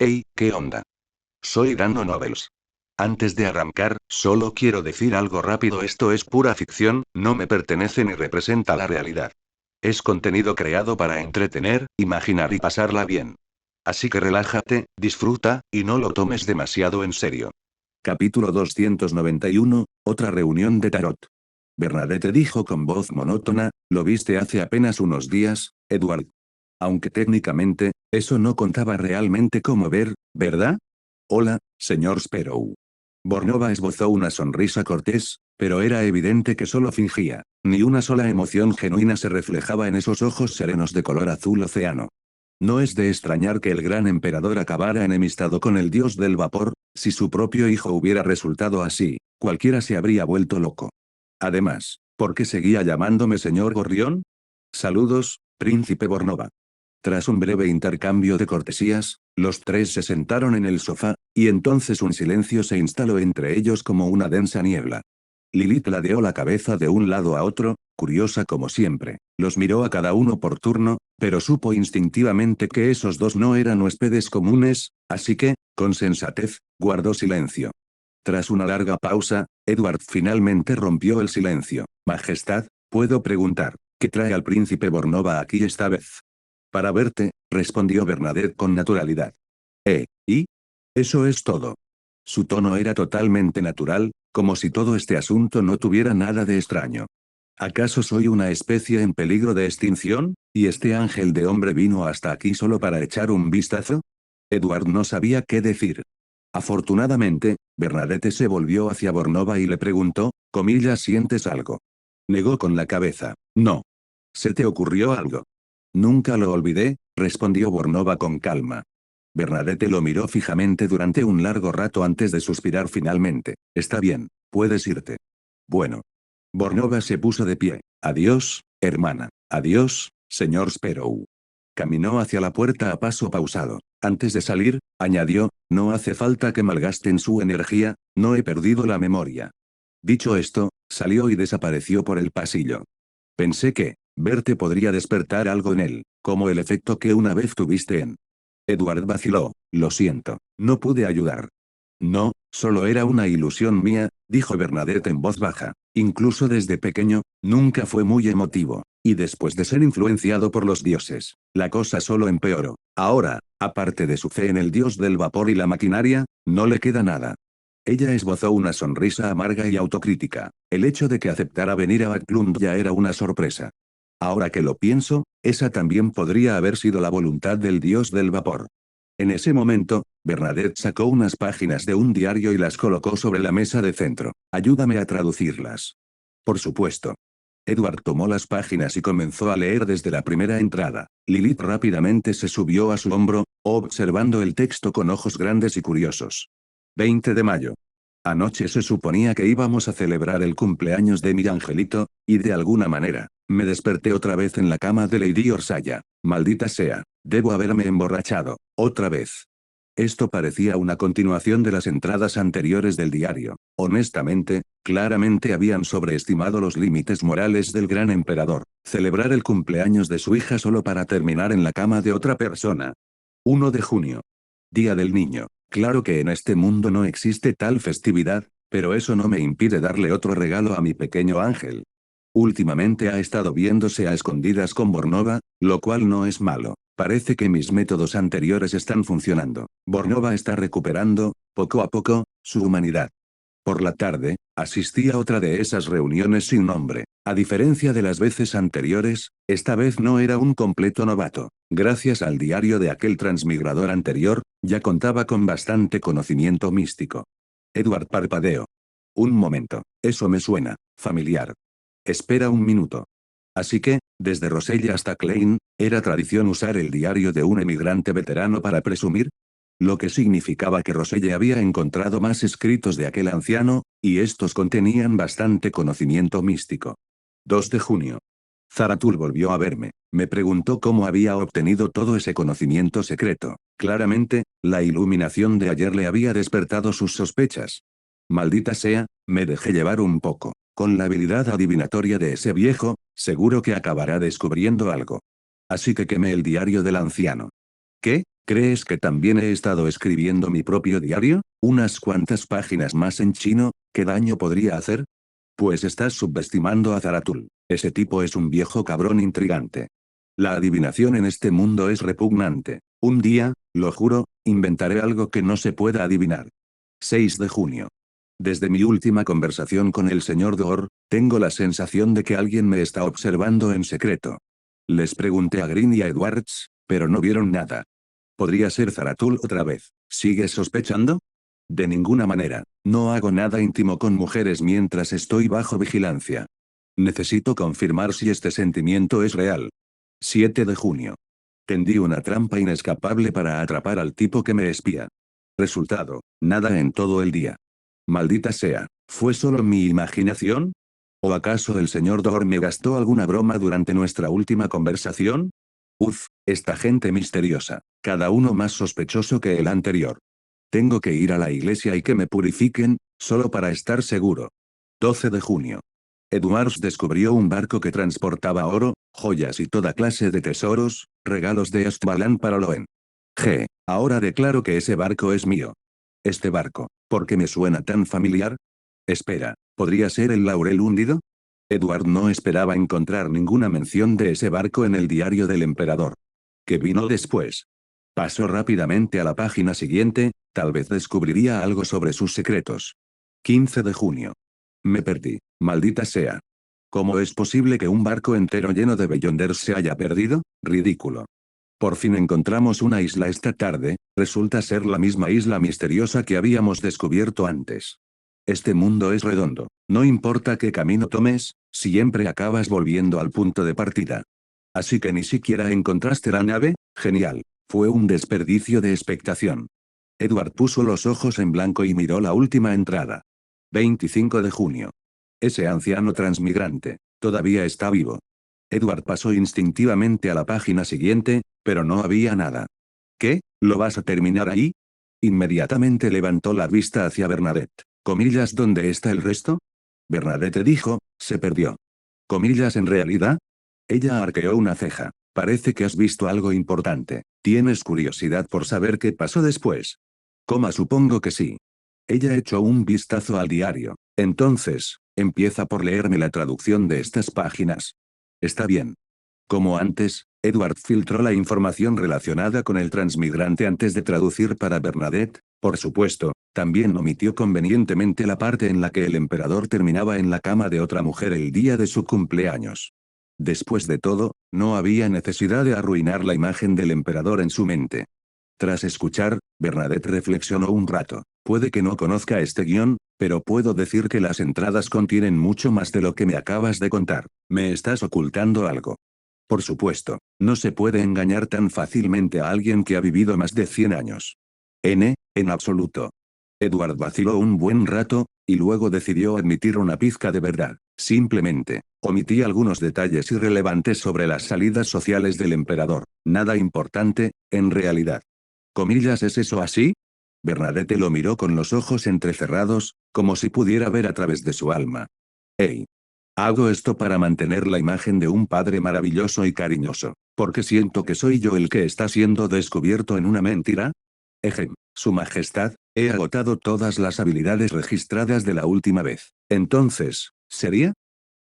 Hey, ¿qué onda? Soy Dando Novels. Antes de arrancar, solo quiero decir algo rápido: esto es pura ficción, no me pertenece ni representa la realidad. Es contenido creado para entretener, imaginar y pasarla bien. Así que relájate, disfruta, y no lo tomes demasiado en serio. Capítulo 291, otra reunión de tarot. Bernadette dijo con voz monótona, lo viste hace apenas unos días, Edward. Aunque técnicamente, eso no contaba realmente como ver, ¿verdad? Hola, señor Sparrow. Bornova esbozó una sonrisa cortés, pero era evidente que solo fingía. Ni una sola emoción genuina se reflejaba en esos ojos serenos de color azul océano. No es de extrañar que el gran emperador acabara enemistado con el dios del vapor. Si su propio hijo hubiera resultado así, cualquiera se habría vuelto loco. Además, ¿por qué seguía llamándome señor Gorrión? Saludos, príncipe Bornova. Tras un breve intercambio de cortesías, los tres se sentaron en el sofá, y entonces un silencio se instaló entre ellos como una densa niebla. Lilith ladeó la cabeza de un lado a otro, curiosa como siempre. Los miró a cada uno por turno, pero supo instintivamente que esos dos no eran huéspedes comunes, así que, con sensatez, guardó silencio. Tras una larga pausa, Edward finalmente rompió el silencio. Majestad, ¿puedo preguntar, qué trae al príncipe Bornova aquí esta vez? Para verte, respondió Bernadette con naturalidad. ¿Y? Eso es todo. Su tono era totalmente natural, como si todo este asunto no tuviera nada de extraño. ¿Acaso soy una especie en peligro de extinción, y este ángel de hombre vino hasta aquí solo para echar un vistazo? Edward no sabía qué decir. Afortunadamente, Bernadette se volvió hacia Bornova y le preguntó, comillas, ¿sientes algo? Negó con la cabeza. No. ¿Se te ocurrió algo? Nunca lo olvidé, respondió Bornova con calma. Bernadette lo miró fijamente durante un largo rato antes de suspirar finalmente. Está bien, puedes irte. Bueno. Bornova se puso de pie. Adiós, hermana. Adiós, señor Sparrow. Caminó hacia la puerta a paso pausado. Antes de salir, añadió, no hace falta que malgasten su energía, no he perdido la memoria. Dicho esto, salió y desapareció por el pasillo. Pensé que, verte podría despertar algo en él, como el efecto que una vez tuviste en... Edward vaciló, lo siento, no pude ayudar. No, solo era una ilusión mía, dijo Bernadette en voz baja. Incluso desde pequeño, nunca fue muy emotivo, y después de ser influenciado por los dioses, la cosa solo empeoró. Ahora, aparte de su fe en el dios del vapor y la maquinaria, no le queda nada. Ella esbozó una sonrisa amarga y autocrítica. El hecho de que aceptara venir a Backlund ya era una sorpresa. Ahora que lo pienso, esa también podría haber sido la voluntad del dios del vapor. En ese momento, Bernadette sacó unas páginas de un diario y las colocó sobre la mesa de centro. Ayúdame a traducirlas. Por supuesto. Edward tomó las páginas y comenzó a leer desde la primera entrada. Lilith rápidamente se subió a su hombro, observando el texto con ojos grandes y curiosos. 20 de mayo. Anoche se suponía que íbamos a celebrar el cumpleaños de mi angelito, y de alguna manera, me desperté otra vez en la cama de Lady Orsaya. Maldita sea, debo haberme emborrachado, otra vez. Esto parecía una continuación de las entradas anteriores del diario. Honestamente, claramente habían sobreestimado los límites morales del gran emperador. Celebrar el cumpleaños de su hija solo para terminar en la cama de otra persona. 1 de junio. Día del Niño. Claro que en este mundo no existe tal festividad, pero eso no me impide darle otro regalo a mi pequeño ángel. Últimamente ha estado viéndose a escondidas con Bornova, lo cual no es malo. Parece que mis métodos anteriores están funcionando. Bornova está recuperando, poco a poco, su humanidad. Por la tarde, asistí a otra de esas reuniones sin nombre. A diferencia de las veces anteriores, esta vez no era un completo novato. Gracias al diario de aquel transmigrador anterior, ya contaba con bastante conocimiento místico. Edward parpadeó. Un momento, eso me suena familiar. Espera un minuto. Así que, desde Rosella hasta Klein, ¿era tradición usar el diario de un emigrante veterano para presumir? Lo que significaba que Rosella había encontrado más escritos de aquel anciano, y estos contenían bastante conocimiento místico. 2 de junio. Zaratul volvió a verme. Me preguntó cómo había obtenido todo ese conocimiento secreto. Claramente, la iluminación de ayer le había despertado sus sospechas. Maldita sea, me dejé llevar un poco. Con la habilidad adivinatoria de ese viejo, seguro que acabará descubriendo algo. Así que quemé el diario del anciano. ¿Qué? ¿Crees que también he estado escribiendo mi propio diario? Unas cuantas páginas más en chino, ¿qué daño podría hacer? Pues estás subestimando a Zaratul. Ese tipo es un viejo cabrón intrigante. La adivinación en este mundo es repugnante. Un día, lo juro, inventaré algo que no se pueda adivinar. 6 de junio. Desde mi última conversación con el señor Door, tengo la sensación de que alguien me está observando en secreto. Les pregunté a Green y a Edwards, pero no vieron nada. ¿Podría ser Zaratul otra vez? ¿Sigues sospechando? De ninguna manera. No hago nada íntimo con mujeres mientras estoy bajo vigilancia. Necesito confirmar si este sentimiento es real. 7 de junio. Tendí una trampa inescapable para atrapar al tipo que me espía. Resultado, nada en todo el día. Maldita sea, ¿fue solo mi imaginación? ¿O acaso el señor Dor me gastó alguna broma durante nuestra última conversación? Uf, esta gente misteriosa, cada uno más sospechoso que el anterior. Tengo que ir a la iglesia y que me purifiquen, solo para estar seguro. 12 de junio. Edwards descubrió un barco que transportaba oro, joyas y toda clase de tesoros, regalos de Estbalan para Loen. Ahora declaro que ese barco es mío. Este barco, ¿por qué me suena tan familiar? Espera, ¿podría ser el Laurel hundido? Edward no esperaba encontrar ninguna mención de ese barco en el diario del emperador. ¿Qué vino después? Pasó rápidamente a la página siguiente, tal vez descubriría algo sobre sus secretos. 15 de junio. Me perdí, maldita sea. ¿Cómo es posible que un barco entero lleno de Beyonders se haya perdido? Ridículo. Por fin encontramos una isla esta tarde, resulta ser la misma isla misteriosa que habíamos descubierto antes. Este mundo es redondo, no importa qué camino tomes, siempre acabas volviendo al punto de partida. Así que ni siquiera encontraste la nave, genial, fue un desperdicio de expectación. Edward puso los ojos en blanco y miró la última entrada. 25 de junio. Ese anciano transmigrante, todavía está vivo. Edward pasó instintivamente a la página siguiente, pero no había nada. ¿Qué? ¿Lo vas a terminar ahí? Inmediatamente levantó la vista hacia Bernadette. Comillas, ¿dónde está el resto? Bernadette dijo, se perdió. Comillas, ¿en realidad? Ella arqueó una ceja. Parece que has visto algo importante. ¿Tienes curiosidad por saber qué pasó después? Supongo que sí. Ella echó un vistazo al diario. Entonces, empieza por leerme la traducción de estas páginas. Está bien. Como antes, Edward filtró la información relacionada con el transmigrante antes de traducir para Bernadette, por supuesto, también omitió convenientemente la parte en la que el emperador terminaba en la cama de otra mujer el día de su cumpleaños. Después de todo, no había necesidad de arruinar la imagen del emperador en su mente. Tras escuchar, Bernadette reflexionó un rato. Puede que no conozca este guión, pero puedo decir que las entradas contienen mucho más de lo que me acabas de contar. ¿Me estás ocultando algo? Por supuesto, no se puede engañar tan fácilmente a alguien que ha vivido más de 100 años. En absoluto. Edward vaciló un buen rato, y luego decidió admitir una pizca de verdad. Simplemente, omití algunos detalles irrelevantes sobre las salidas sociales del emperador. Nada importante, en realidad. Comillas, ¿es eso así? Bernadette lo miró con los ojos entrecerrados, como si pudiera ver a través de su alma. Hey. Hago esto para mantener la imagen de un padre maravilloso y cariñoso, porque siento que soy yo el que está siendo descubierto en una mentira. Su Majestad, he agotado todas las habilidades registradas de la última vez. Entonces, ¿sería?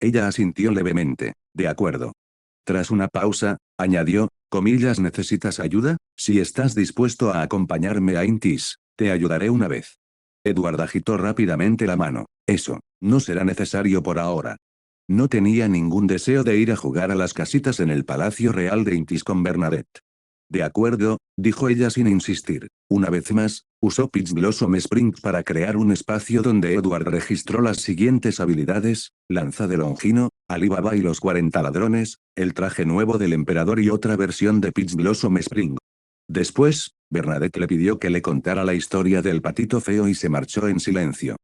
Ella asintió levemente. De acuerdo. Tras una pausa, añadió, comillas, ¿necesitas ayuda? Si estás dispuesto a acompañarme a Intis, te ayudaré una vez. Edward agitó rápidamente la mano. Eso, no será necesario por ahora. No tenía ningún deseo de ir a jugar a las casitas en el Palacio Real de Intis con Bernadette. De acuerdo, dijo ella sin insistir. Una vez más, usó Peach Blossom Springs para crear un espacio donde Edward registró las siguientes habilidades: lanza de Longino, Alibaba y los 40 ladrones, el traje nuevo del emperador y otra versión de Peach Blossom Spring. Después, Bernadette le pidió que le contara la historia del patito feo y se marchó en silencio.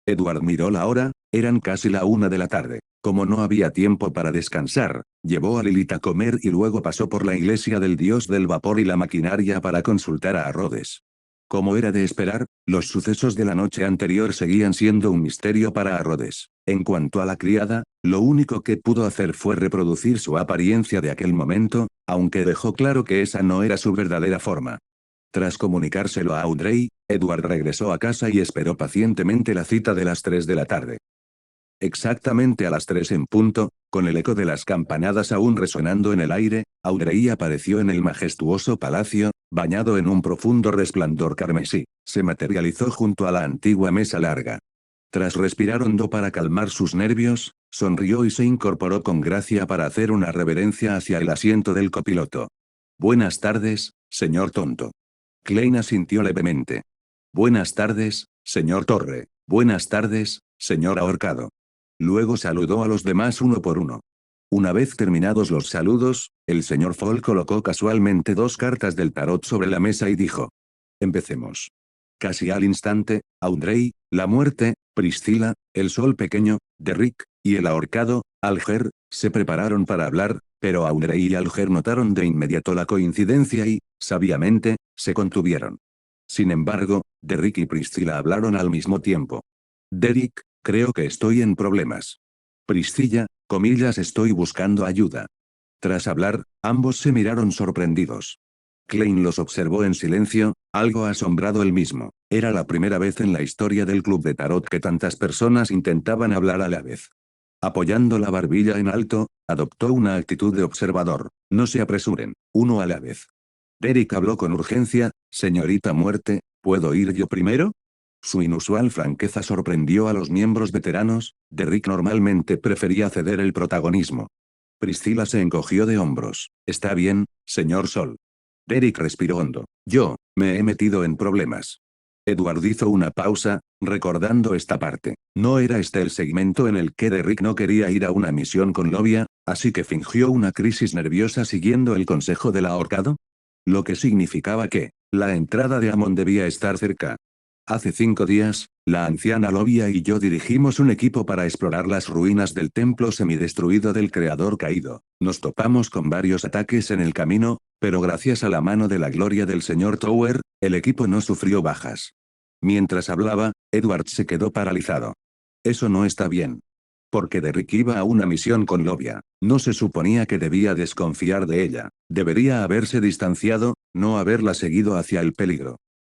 Edward miró la hora, eran casi la 1 de la tarde. Como no había tiempo para descansar, llevó a Lilith a comer y luego pasó por la iglesia del dios del vapor y la maquinaria para consultar a Rhodes. Como era de esperar, los sucesos de la noche anterior seguían siendo un misterio para Rhodes. En cuanto a la criada, lo único que pudo hacer fue reproducir su apariencia de aquel momento, aunque dejó claro que esa no era su verdadera forma. Tras comunicárselo a Audrey, Edward regresó a casa y esperó pacientemente la cita de las 3 de la tarde. Exactamente a las 3 en punto, con el eco de las campanadas aún resonando en el aire, Audrey apareció en el majestuoso palacio, bañado en un profundo resplandor carmesí. Se materializó junto a la antigua mesa larga. Tras respirar hondo para calmar sus nervios, sonrió y se incorporó con gracia para hacer una reverencia hacia el asiento del copiloto. Buenas tardes, señor tonto. Klein asintió levemente. Buenas tardes, señor Torre. Buenas tardes, señor ahorcado. Luego saludó a los demás uno por uno. Una vez terminados los saludos, el señor Fall colocó casualmente 2 cartas del tarot sobre la mesa y dijo: Empecemos. Casi al instante, Audrey, la muerte, Priscila, el sol pequeño, Derrick, y el ahorcado, Alger, se prepararon para hablar, pero Audrey y Alger notaron de inmediato la coincidencia y, sabiamente, se contuvieron. Sin embargo, Derrick y Priscila hablaron al mismo tiempo. Derrick, creo que estoy en problemas. Priscilla, comillas, estoy buscando ayuda. Tras hablar, ambos se miraron sorprendidos. Klein los observó en silencio, algo asombrado él mismo. Era la primera vez en la historia del club de tarot que tantas personas intentaban hablar a la vez. Apoyando la barbilla en alto, adoptó una actitud de observador. No se apresuren, uno a la vez. Derrick habló con urgencia: señorita Muerte, ¿puedo ir yo primero? Su inusual franqueza sorprendió a los miembros veteranos. Derrick normalmente prefería ceder el protagonismo. Priscila se encogió de hombros. Está bien, señor Sol. Derrick respiró hondo. Yo, me he metido en problemas. Edward hizo una pausa, recordando esta parte. ¿No era este el segmento en el que Derrick no quería ir a una misión con Lovia, así que fingió una crisis nerviosa siguiendo el consejo del ahorcado? Lo que significaba que, la entrada de Amon debía estar cerca. Hace 5 días, la anciana Lovia y yo dirigimos un equipo para explorar las ruinas del templo semidestruido del creador caído. Nos topamos con varios ataques en el camino, pero gracias a la mano de la gloria del señor Tower, el equipo no sufrió bajas. Mientras hablaba, Edward se quedó paralizado. Eso no está bien. Porque Derrick iba a una misión con Lovia. No se suponía que debía desconfiar de ella. Debería haberse distanciado, no haberla seguido hacia el peligro.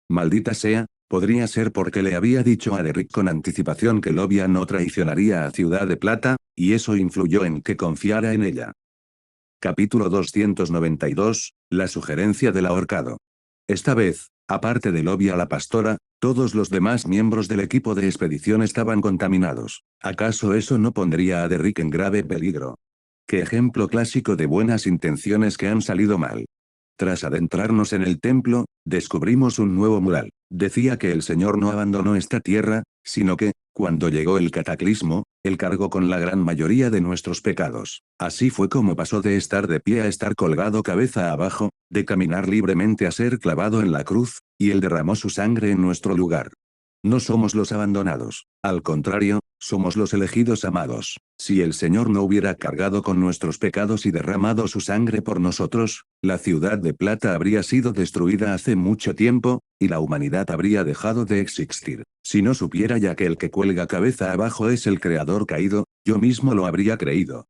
Maldita sea, podría ser porque le había dicho a Derrick con anticipación que Lovia no traicionaría a Ciudad de Plata, y eso influyó en que confiara en ella. Capítulo 292, la sugerencia del ahorcado. Esta vez, aparte de Lovia la pastora, todos los demás miembros del equipo de expedición estaban contaminados. ¿Acaso eso no pondría a Derrick en grave peligro? Qué ejemplo clásico de buenas intenciones que han salido mal. Tras adentrarnos en el templo, descubrimos un nuevo mural. Decía que el Señor no abandonó esta tierra, sino que, cuando llegó el cataclismo, Él cargó con la gran mayoría de nuestros pecados. Así fue como pasó de estar de pie a estar colgado cabeza abajo, de caminar libremente a ser clavado en la cruz, y Él derramó su sangre en nuestro lugar. No somos los abandonados. Al contrario, somos los elegidos amados. Si el Señor no hubiera cargado con nuestros pecados y derramado su sangre por nosotros, la ciudad de Plata habría sido destruida hace mucho tiempo, y la humanidad habría dejado de existir. Si no supiera ya que el que cuelga cabeza abajo es el creador caído, yo mismo lo habría creído.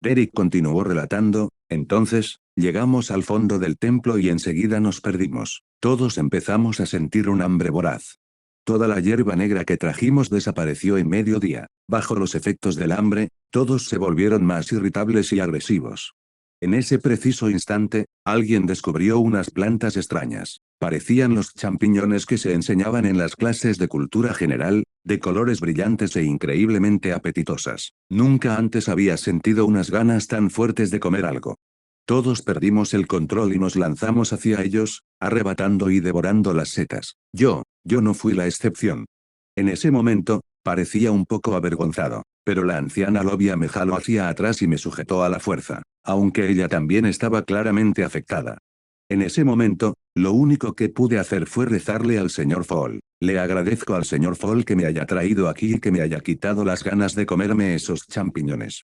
Derrick continuó relatando: entonces, llegamos al fondo del templo y enseguida nos perdimos. Todos empezamos a sentir un hambre voraz. Toda la hierba negra que trajimos desapareció en mediodía. Bajo los efectos del hambre, todos se volvieron más irritables y agresivos. En ese preciso instante, alguien descubrió unas plantas extrañas. Parecían los champiñones que se enseñaban en las clases de cultura general, de colores brillantes e increíblemente apetitosas. Nunca antes había sentido unas ganas tan fuertes de comer algo. Todos perdimos el control y nos lanzamos hacia ellos, arrebatando y devorando las setas. Yo no fui la excepción. En ese momento, parecía un poco avergonzado, pero la anciana Lovia me jaló hacia atrás y me sujetó a la fuerza, aunque ella también estaba claramente afectada. En ese momento, lo único que pude hacer fue rezarle al señor Fall. Le agradezco al señor Fall que me haya traído aquí y que me haya quitado las ganas de comerme esos champiñones.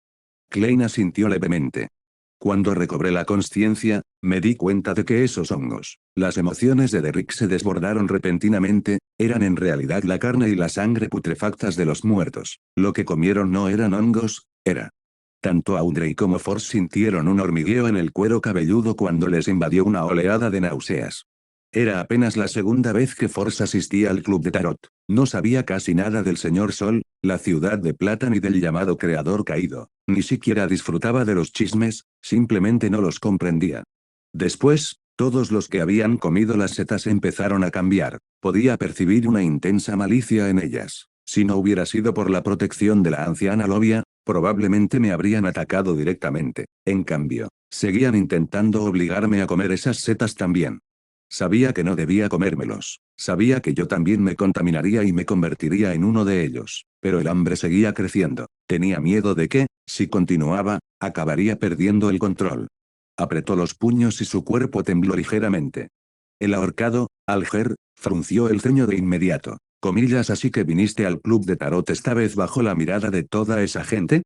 Klein asintió levemente. Cuando recobré la consciencia, me di cuenta de que esos hongos, las emociones de Derrick se desbordaron repentinamente, eran en realidad la carne y la sangre putrefactas de los muertos. Lo que comieron no eran hongos, era. Tanto Audrey como Force sintieron un hormigueo en el cuero cabelludo cuando les invadió una oleada de náuseas. Era apenas la segunda vez que Force asistía al club de tarot. No sabía casi nada del señor Sol, la ciudad de plata ni del llamado creador caído. Ni siquiera disfrutaba de los chismes, simplemente no los comprendía. Después, todos los que habían comido las setas empezaron a cambiar. Podía percibir una intensa malicia en ellas. Si no hubiera sido por la protección de la anciana Lobia, probablemente me habrían atacado directamente. En cambio, seguían intentando obligarme a comer esas setas también. Sabía que no debía comérmelos. Sabía que yo también me contaminaría y me convertiría en uno de ellos. Pero el hambre seguía creciendo. Tenía miedo de que, si continuaba, acabaría perdiendo el control. Apretó los puños y su cuerpo tembló ligeramente. El ahorcado, Alger, frunció el ceño de inmediato. Comillas, así que viniste al club de tarot esta vez bajo la mirada de toda esa gente.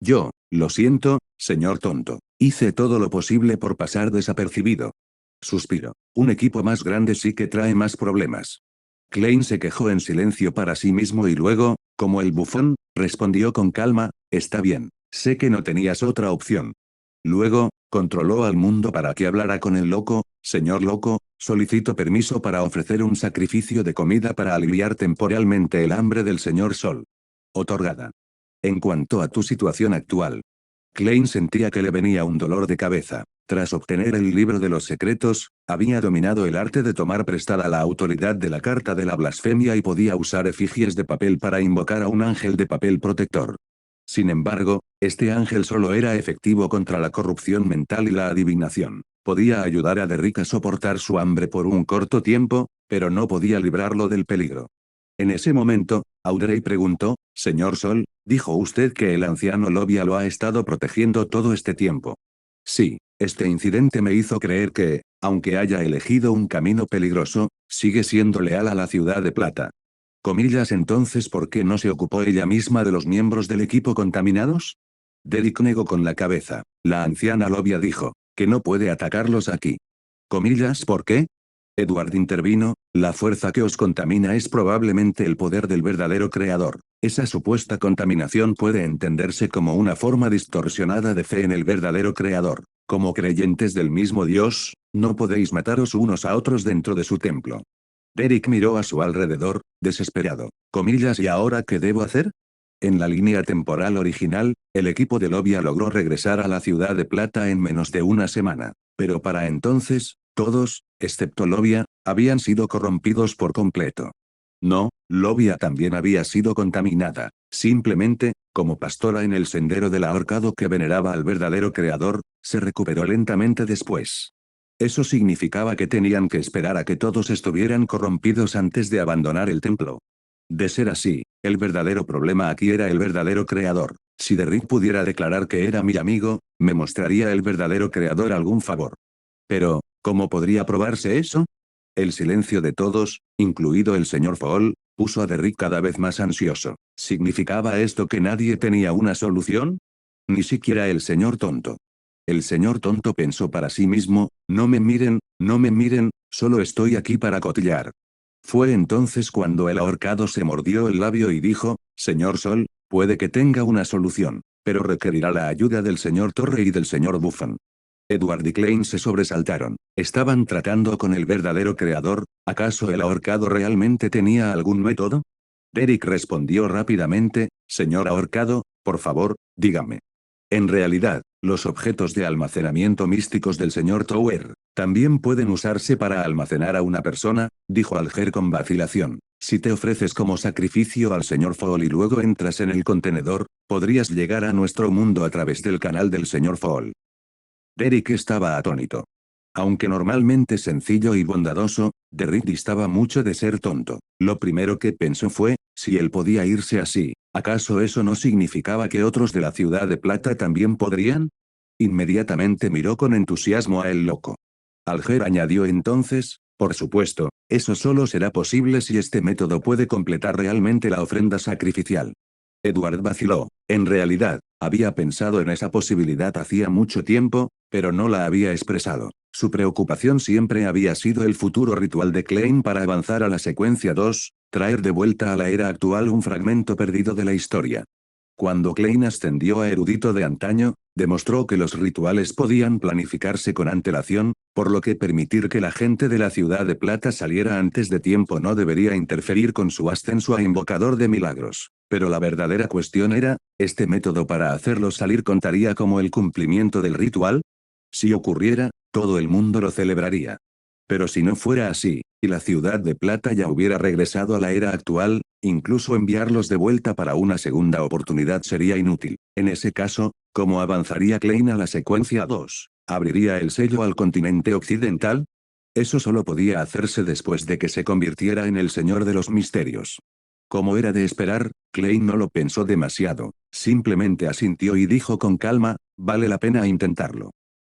Yo, lo siento, señor tonto. Hice todo lo posible por pasar desapercibido. Suspiro. Un equipo más grande sí que trae más problemas. Klein se quejó en silencio para sí mismo y luego, como el bufón, respondió con calma, está bien, sé que no tenías otra opción. Luego, controló al mundo para que hablara con el loco, señor loco, solicito permiso para ofrecer un sacrificio de comida para aliviar temporalmente el hambre del señor Sol. Otorgada. En cuanto a tu situación actual. Klein sentía que le venía un dolor de cabeza. Tras obtener el libro de los secretos, había dominado el arte de tomar prestada la autoridad de la carta de la blasfemia y podía usar efigies de papel para invocar a un ángel de papel protector. Sin embargo, este ángel solo era efectivo contra la corrupción mental y la adivinación. Podía ayudar a Derrick a soportar su hambre por un corto tiempo, pero no podía librarlo del peligro. En ese momento, Audrey preguntó, señor Sol, ¿dijo usted que el anciano Lobia lo ha estado protegiendo todo este tiempo? Sí, este incidente me hizo creer que, aunque haya elegido un camino peligroso, sigue siendo leal a la ciudad de plata. Comillas, entonces, ¿por qué no se ocupó ella misma de los miembros del equipo contaminados? Derrick negó con la cabeza. La anciana Lobia dijo, que no puede atacarlos aquí. Comillas, ¿por qué? Edward intervino, la fuerza que os contamina es probablemente el poder del verdadero creador. Esa supuesta contaminación puede entenderse como una forma distorsionada de fe en el verdadero creador. Como creyentes del mismo Dios, no podéis mataros unos a otros dentro de su templo. Derrick miró a su alrededor, desesperado. Comillas, ¿y ahora qué debo hacer? En la línea temporal original, el equipo de Lobia logró regresar a la ciudad de plata en menos de una semana. Pero para entonces, todos, excepto Lobia, habían sido corrompidos por completo. No, Lobia también había sido contaminada. Simplemente, como pastora en el sendero del ahorcado que veneraba al verdadero creador, se recuperó lentamente después. Eso significaba que tenían que esperar a que todos estuvieran corrompidos antes de abandonar el templo. De ser así, el verdadero problema aquí era el verdadero creador. Si Derrick pudiera declarar que era mi amigo, me mostraría el verdadero creador algún favor. Pero, ¿cómo podría probarse eso? El silencio de todos, incluido el señor Fall, puso a Derrick cada vez más ansioso. ¿Significaba esto que nadie tenía una solución? Ni siquiera el señor tonto. El señor tonto pensó para sí mismo, no me miren, solo estoy aquí para cotillar. Fue entonces cuando el ahorcado se mordió el labio y dijo, señor Sol, puede que tenga una solución, pero requerirá la ayuda del señor Torre y del señor Buffon. Edward y Klein se sobresaltaron. ¿Estaban tratando con el verdadero creador? ¿Acaso el ahorcado realmente tenía algún método? Derrick respondió rápidamente, señor ahorcado, por favor, dígame. En realidad, los objetos de almacenamiento místicos del señor Tower, también pueden usarse para almacenar a una persona, dijo Alger con vacilación. Si te ofreces como sacrificio al señor Fall y luego entras en el contenedor, podrías llegar a nuestro mundo a través del canal del señor Fall. Derrick estaba atónito. Aunque normalmente sencillo y bondadoso, Derrick distaba mucho de ser tonto. Lo primero que pensó fue, si él podía irse así, ¿acaso eso no significaba que otros de la ciudad de plata también podrían? Inmediatamente miró con entusiasmo a el loco. Alger añadió entonces, por supuesto, eso solo será posible si este método puede completar realmente la ofrenda sacrificial. Edward vaciló. En realidad, había pensado en esa posibilidad hacía mucho tiempo, pero no la había expresado. Su preocupación siempre había sido el futuro ritual de Klein para avanzar a la secuencia 2, traer de vuelta a la era actual un fragmento perdido de la historia. Cuando Klein ascendió a erudito de antaño, Demostró que los rituales podían planificarse con antelación, por lo que permitir que la gente de la Ciudad de Plata saliera antes de tiempo no debería interferir con su ascenso a invocador de milagros. Pero la verdadera cuestión era, ¿este método para hacerlo salir contaría como el cumplimiento del ritual? Si ocurriera, todo el mundo lo celebraría. Pero si no fuera así, y la Ciudad de Plata ya hubiera regresado a la era actual, incluso enviarlos de vuelta para una segunda oportunidad sería inútil. En ese caso, ¿cómo avanzaría Klein a la secuencia 2? ¿Abriría el sello al continente occidental? Eso solo podía hacerse después de que se convirtiera en el Señor de los Misterios. Como era de esperar, Klein no lo pensó demasiado, simplemente asintió y dijo con calma, vale la pena intentarlo.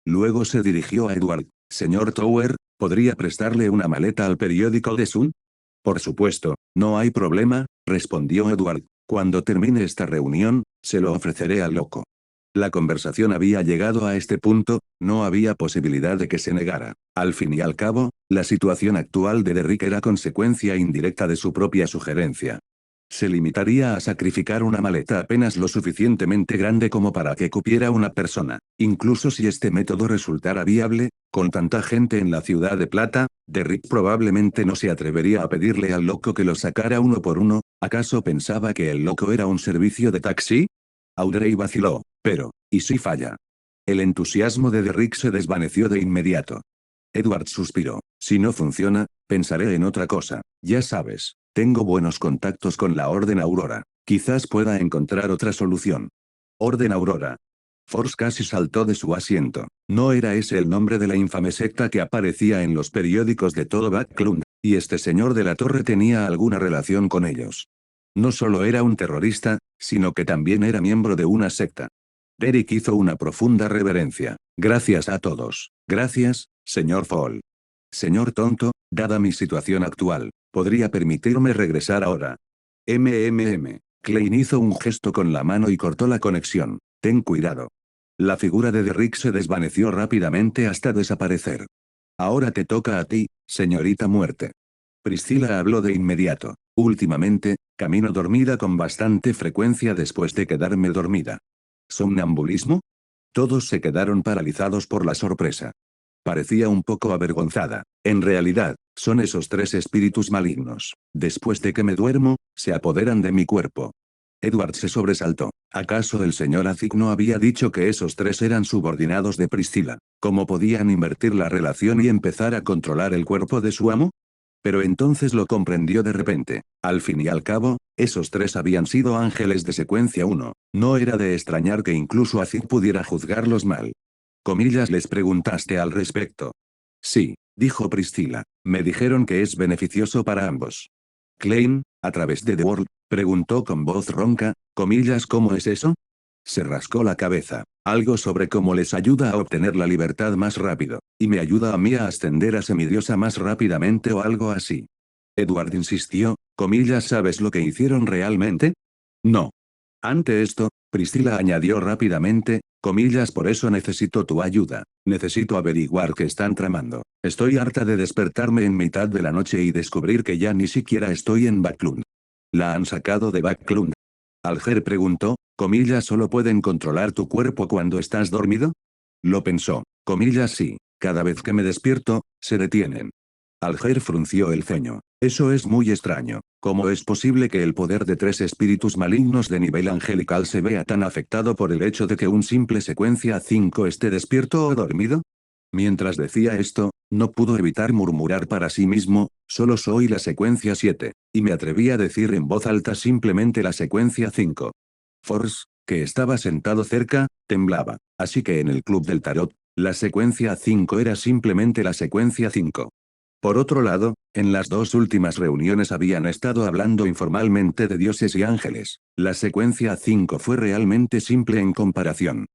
Luego se dirigió a Edward. Señor Tower, ¿podría prestarle una maleta al periódico The Sun? Por supuesto, no hay problema, respondió Edward. Cuando termine esta reunión, se lo ofreceré al loco. La conversación había llegado a este punto, no había posibilidad de que se negara. Al fin y al cabo, la situación actual de Derrick era consecuencia indirecta de su propia sugerencia. Se limitaría a sacrificar una maleta apenas lo suficientemente grande como para que cupiera una persona. Incluso si este método resultara viable, con tanta gente en la Ciudad de Plata, Derrick probablemente no se atrevería a pedirle al loco que lo sacara uno por uno. ¿Acaso pensaba que el loco era un servicio de taxi? Audrey vaciló, pero, ¿y si falla? El entusiasmo de Derrick se desvaneció de inmediato. Edward suspiró. Si no funciona, pensaré en otra cosa. Ya sabes, tengo buenos contactos con la Orden Aurora. Quizás pueda encontrar otra solución. Orden Aurora. Force casi saltó de su asiento. ¿No era ese el nombre de la infame secta que aparecía en los periódicos de todo Backlund? ¿Y este señor de la torre tenía alguna relación con ellos? No solo era un terrorista, sino que también era miembro de una secta. Derek hizo una profunda reverencia. Gracias a todos. Gracias, señor Fall. Señor tonto, dada mi situación actual, ¿podría permitirme regresar ahora? Klein hizo un gesto con la mano y cortó la conexión. Ten cuidado. La figura de Derrick se desvaneció rápidamente hasta desaparecer. Ahora te toca a ti, señorita muerte. Priscilla habló de inmediato. Últimamente, camino dormida con bastante frecuencia después de quedarme dormida. ¿Somnambulismo? Todos se quedaron paralizados por la sorpresa. Parecía un poco avergonzada. En realidad, son esos tres espíritus malignos. Después de que me duermo, se apoderan de mi cuerpo. Edward se sobresaltó. ¿Acaso el señor Azik no había dicho que esos tres eran subordinados de Priscilla? ¿Cómo podían invertir la relación y empezar a controlar el cuerpo de su amo? Pero entonces lo comprendió de repente. Al fin y al cabo, esos tres habían sido ángeles de secuencia 1. No era de extrañar que incluso Azik pudiera juzgarlos mal. ¿Les preguntaste al respecto? Sí, dijo Priscilla. Me dijeron que es beneficioso para ambos. Klein, a través de The World, preguntó con voz ronca, ¿cómo es eso? Se rascó la cabeza. Algo sobre cómo les ayuda a obtener la libertad más rápido, y me ayuda a mí a ascender a semidiosa más rápidamente o algo así. Edward insistió, ¿sabes lo que hicieron realmente? No. Ante esto, Priscilla añadió rápidamente, por eso necesito tu ayuda. Necesito averiguar qué están tramando. Estoy harta de despertarme en mitad de la noche y descubrir que ya ni siquiera estoy en Backlund. ¿La han sacado de Backlund? Alger preguntó, ¿solo pueden controlar tu cuerpo cuando estás dormido? Lo pensó, sí, cada vez que me despierto, se detienen. Alger frunció el ceño. Eso es muy extraño. ¿Cómo es posible que el poder de tres espíritus malignos de nivel angelical se vea tan afectado por el hecho de que un simple secuencia 5 esté despierto o dormido? Mientras decía esto, no pudo evitar murmurar para sí mismo, solo soy la secuencia 7, y me atreví a decir en voz alta simplemente la secuencia 5. Force, que estaba sentado cerca, temblaba, así que en el club del tarot, la secuencia 5 era simplemente la secuencia 5. Por otro lado, en las dos últimas reuniones habían estado hablando informalmente de dioses y ángeles. La secuencia 5 fue realmente simple en comparación.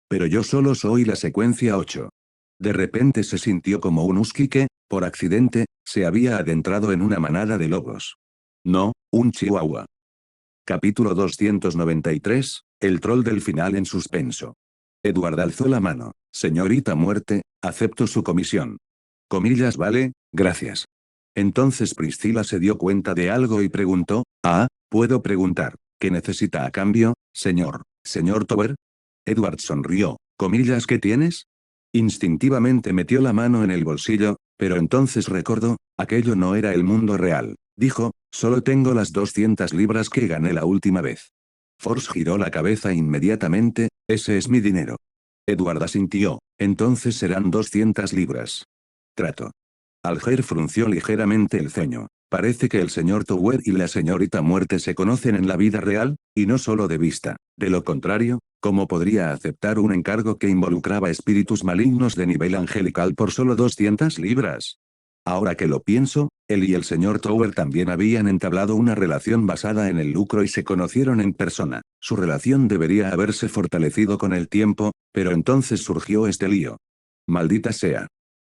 Pero yo solo soy la secuencia 8. De repente se sintió como un husky que, por accidente, se había adentrado en una manada de lobos. No, un chihuahua. Capítulo 293, el troll del final en suspenso. Edward alzó la mano. Señorita muerte, acepto su comisión. Vale, gracias. Entonces Priscilla se dio cuenta de algo y preguntó, ¿puedo preguntar, qué necesita a cambio, señor Tower? Edward sonrió, Comillas, ¿qué tienes? Instintivamente metió la mano en el bolsillo, pero entonces recordó, aquello no era el mundo real. Dijo, solo tengo las 200 libras que gané la última vez. Force giró la cabeza inmediatamente, ese es mi dinero. Edward asintió, entonces serán 200 libras. Trato. Alger frunció ligeramente el ceño. Parece que el señor Tower y la señorita Muerte se conocen en la vida real, y no solo de vista. De lo contrario, ¿cómo podría aceptar un encargo que involucraba espíritus malignos de nivel angelical por solo 200 libras? Ahora que lo pienso, él y el señor Tower también habían entablado una relación basada en el lucro y se conocieron en persona. Su relación debería haberse fortalecido con el tiempo, pero entonces surgió este lío. Maldita sea.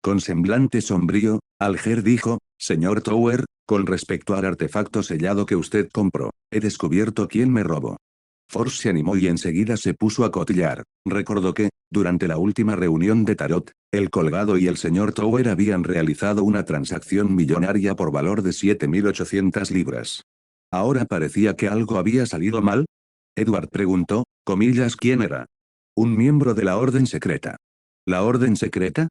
Con semblante sombrío, Alger dijo, señor Tower, con respecto al artefacto sellado que usted compró, he descubierto quién me robó. Force se animó y enseguida se puso a cotillar. Recordó que, durante la última reunión de Tarot, el colgado y el señor Tower habían realizado una transacción millonaria por valor de 7.800 libras. Ahora parecía que algo había salido mal. Edward preguntó, comillas, ¿quién era? Un miembro de la orden secreta. ¿La orden secreta?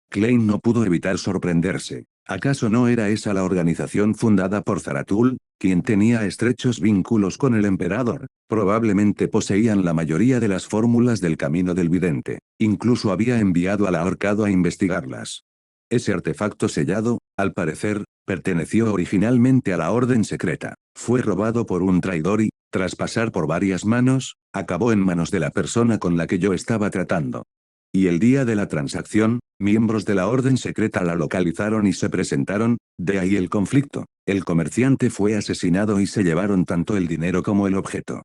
Klein no pudo evitar sorprenderse. ¿Acaso no era esa la organización fundada por Zaratul, quien tenía estrechos vínculos con el emperador? Probablemente poseían la mayoría de las fórmulas del camino del vidente. Incluso había enviado al ahorcado a investigarlas. Ese artefacto sellado, al parecer, perteneció originalmente a la orden secreta. Fue robado por un traidor y, tras pasar por varias manos, acabó en manos de la persona con la que yo estaba tratando. Y el día de la transacción, miembros de la orden secreta la localizaron y se presentaron, de ahí el conflicto. El comerciante fue asesinado y se llevaron tanto el dinero como el objeto.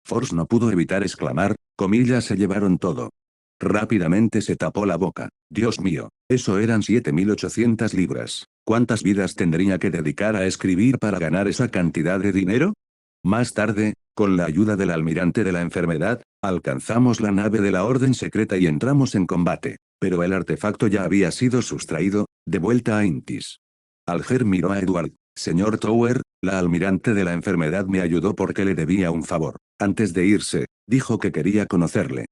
Force no pudo evitar exclamar, comillas, se llevaron todo. Rápidamente se tapó la boca. Dios mío, eso eran 7.800 libras. ¿Cuántas vidas tendría que dedicar a escribir para ganar esa cantidad de dinero? Más tarde, con la ayuda del almirante de la enfermedad, alcanzamos la nave de la orden secreta y entramos en combate, pero el artefacto ya había sido sustraído, de vuelta a Intis. Alger miró a Edward. Señor Tower, la almirante de la enfermedad me ayudó porque le debía un favor. Antes de irse, dijo que quería conocerle.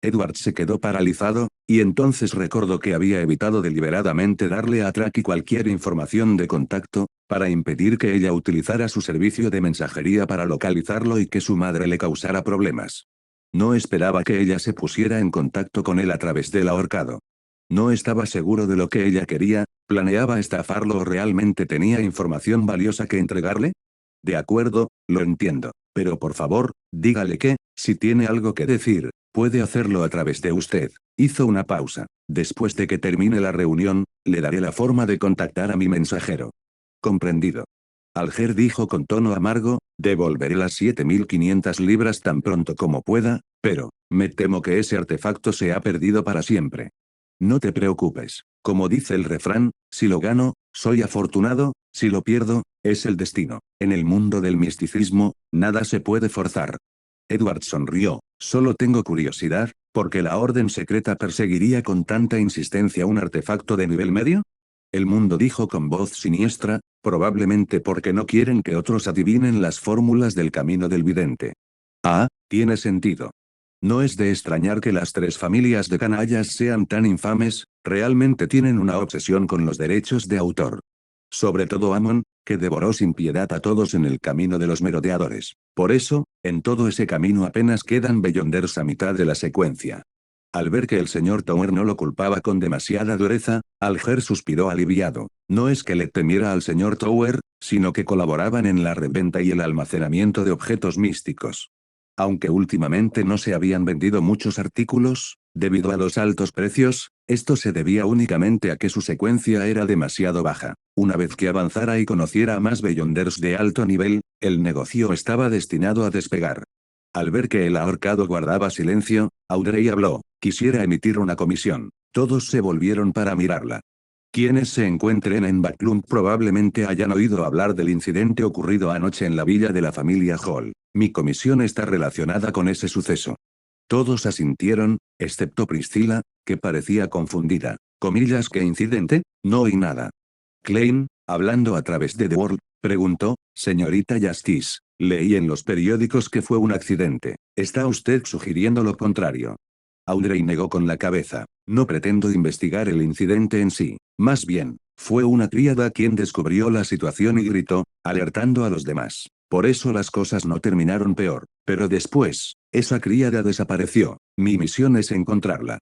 Edward se quedó paralizado, y entonces recordó que había evitado deliberadamente darle a Traki cualquier información de contacto, para impedir que ella utilizara su servicio de mensajería para localizarlo y que su madre le causara problemas. No esperaba que ella se pusiera en contacto con él a través del ahorcado. No estaba seguro de lo que ella quería, ¿planeaba estafarlo o realmente tenía información valiosa que entregarle? De acuerdo, lo entiendo. Pero por favor, dígale que, si tiene algo que decir, puede hacerlo a través de usted. Hizo una pausa. Después de que termine la reunión, le daré la forma de contactar a mi mensajero. Comprendido. Alger dijo con tono amargo, devolveré las 7.500 libras tan pronto como pueda, pero, me temo que ese artefacto se ha perdido para siempre. No te preocupes. Como dice el refrán, si lo gano, soy afortunado, si lo pierdo, es el destino. En el mundo del misticismo, nada se puede forzar. Edward sonrió, solo tengo curiosidad, ¿por qué la orden secreta perseguiría con tanta insistencia un artefacto de nivel medio? El mundo dijo con voz siniestra, probablemente porque no quieren que otros adivinen las fórmulas del camino del vidente. Ah, tiene sentido. No es de extrañar que las tres familias de canallas sean tan infames, realmente tienen una obsesión con los derechos de autor. Sobre todo Amon, que devoró sin piedad a todos en el camino de los merodeadores. Por eso, en todo ese camino apenas quedan Beyonders a mitad de la secuencia. Al ver que el señor Tower no lo culpaba con demasiada dureza, Alger suspiró aliviado. No es que le temiera al señor Tower, sino que colaboraban en la reventa y el almacenamiento de objetos místicos. Aunque últimamente no se habían vendido muchos artículos, debido a los altos precios, esto se debía únicamente a que su secuencia era demasiado baja. Una vez que avanzara y conociera a más Beyonders de alto nivel, el negocio estaba destinado a despegar. Al ver que el ahorcado guardaba silencio, Audrey habló, quisiera emitir una comisión. Todos se volvieron para mirarla. Quienes se encuentren en Backlund probablemente hayan oído hablar del incidente ocurrido anoche en la villa de la familia Hall. Mi comisión está relacionada con ese suceso. Todos asintieron, excepto Priscilla, que parecía confundida. Comillas, ¿qué incidente? No oí nada. Klein, hablando a través de The World, preguntó, señorita Justice, leí en los periódicos que fue un accidente. ¿Está usted sugiriendo lo contrario? Audrey negó con la cabeza. No pretendo investigar el incidente en sí. Más bien, fue una criada quien descubrió la situación y gritó, alertando a los demás. Por eso las cosas no terminaron peor. Pero después, esa criada desapareció. Mi misión es encontrarla.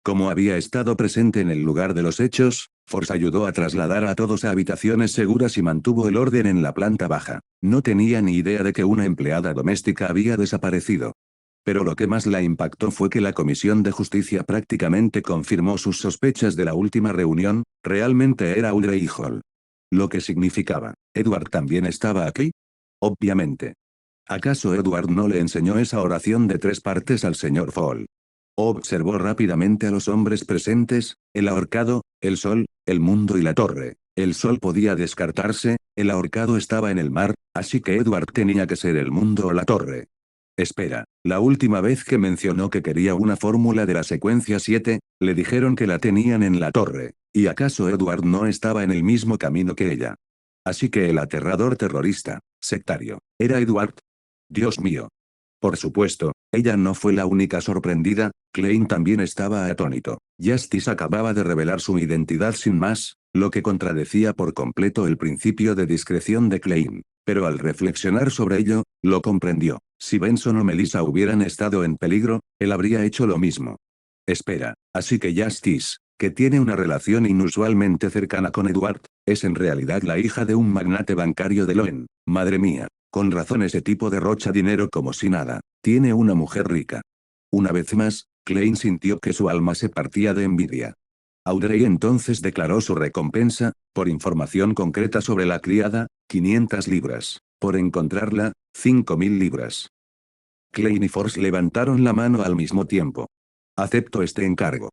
Como había estado presente en el lugar de los hechos, Force ayudó a trasladar a todos a habitaciones seguras y mantuvo el orden en la planta baja. No tenía ni idea de que una empleada doméstica había desaparecido. Pero lo que más la impactó fue que la Comisión de Justicia prácticamente confirmó sus sospechas de la última reunión, realmente era Audrey Hall. Lo que significaba, ¿Edward también estaba aquí? Obviamente. ¿Acaso Edward no le enseñó esa oración de 3 partes al señor Fall? Observó rápidamente a los hombres presentes, el ahorcado, el sol, el mundo y la torre. El sol podía descartarse, el ahorcado estaba en el mar, así que Edward tenía que ser el mundo o la torre. Espera, la última vez que mencionó que quería una fórmula de la secuencia 7, le dijeron que la tenían en la torre. ¿Y acaso Edward no estaba en el mismo camino que ella? Así que el aterrador terrorista, sectario, ¿era Edward? Dios mío. Por supuesto, ella no fue la única sorprendida, Klein también estaba atónito. Justice acababa de revelar su identidad sin más, lo que contradecía por completo el principio de discreción de Klein. Pero al reflexionar sobre ello, lo comprendió. Si Benson o Melissa hubieran estado en peligro, él habría hecho lo mismo. Espera, así que Justice, que tiene una relación inusualmente cercana con Edward, es en realidad la hija de un magnate bancario de Loen. Madre mía. Con razón ese tipo derrocha dinero como si nada. Tiene una mujer rica. Una vez más, Klein sintió que su alma se partía de envidia. Audrey entonces declaró su recompensa, por información concreta sobre la criada, 500 libras. Por encontrarla, 5.000 libras. Klein y Force levantaron la mano al mismo tiempo. Acepto este encargo.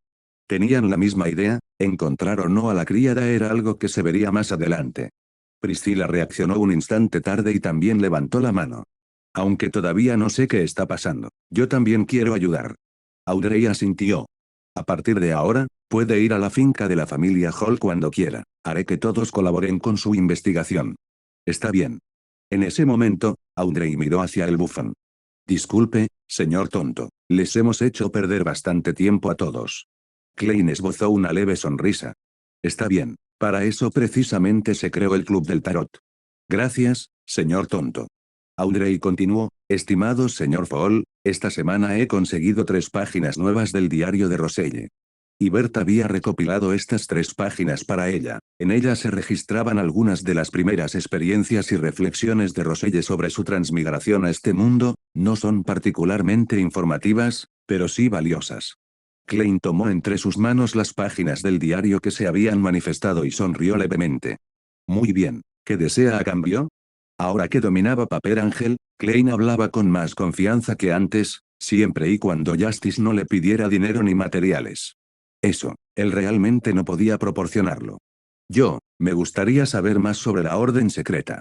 Tenían la misma idea, encontrar o no a la criada era algo que se vería más adelante. Priscilla reaccionó un instante tarde y también levantó la mano. Aunque todavía no sé qué está pasando, yo también quiero ayudar. Audrey asintió. A partir de ahora, puede ir a la finca de la familia Hall cuando quiera. Haré que todos colaboren con su investigación. Está bien. En ese momento, Audrey miró hacia el bufón. Disculpe, señor tonto, les hemos hecho perder bastante tiempo a todos. Klein esbozó una leve sonrisa. Está bien, para eso precisamente se creó el Club del Tarot. Gracias, señor tonto. Audrey continuó, estimado señor Fall, esta semana he conseguido 3 páginas nuevas del diario de Roselle. Y Bert había recopilado estas 3 páginas para ella. En ellas se registraban algunas de las primeras experiencias y reflexiones de Roselle sobre su transmigración a este mundo, no son particularmente informativas, pero sí valiosas. Klein tomó entre sus manos las páginas del diario que se habían manifestado y sonrió levemente. Muy bien, ¿qué desea a cambio? Ahora que dominaba Paper Ángel, Klein hablaba con más confianza que antes, siempre y cuando Justice no le pidiera dinero ni materiales. Eso, él realmente no podía proporcionarlo. Me gustaría saber más sobre la Orden Secreta.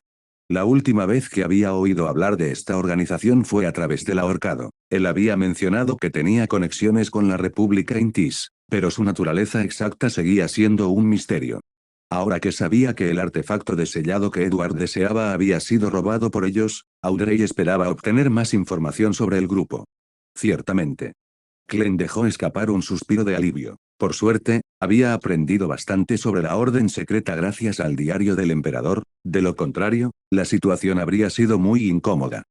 La última vez que había oído hablar de esta organización fue a través del ahorcado. Él había mencionado que tenía conexiones con la República Intis, pero su naturaleza exacta seguía siendo un misterio. Ahora que sabía que el artefacto de sellado que Edward deseaba había sido robado por ellos, Audrey esperaba obtener más información sobre el grupo. Ciertamente. Klein dejó escapar un suspiro de alivio. Por suerte, había aprendido bastante sobre la orden secreta gracias al diario del emperador, de lo contrario, la situación habría sido muy incómoda.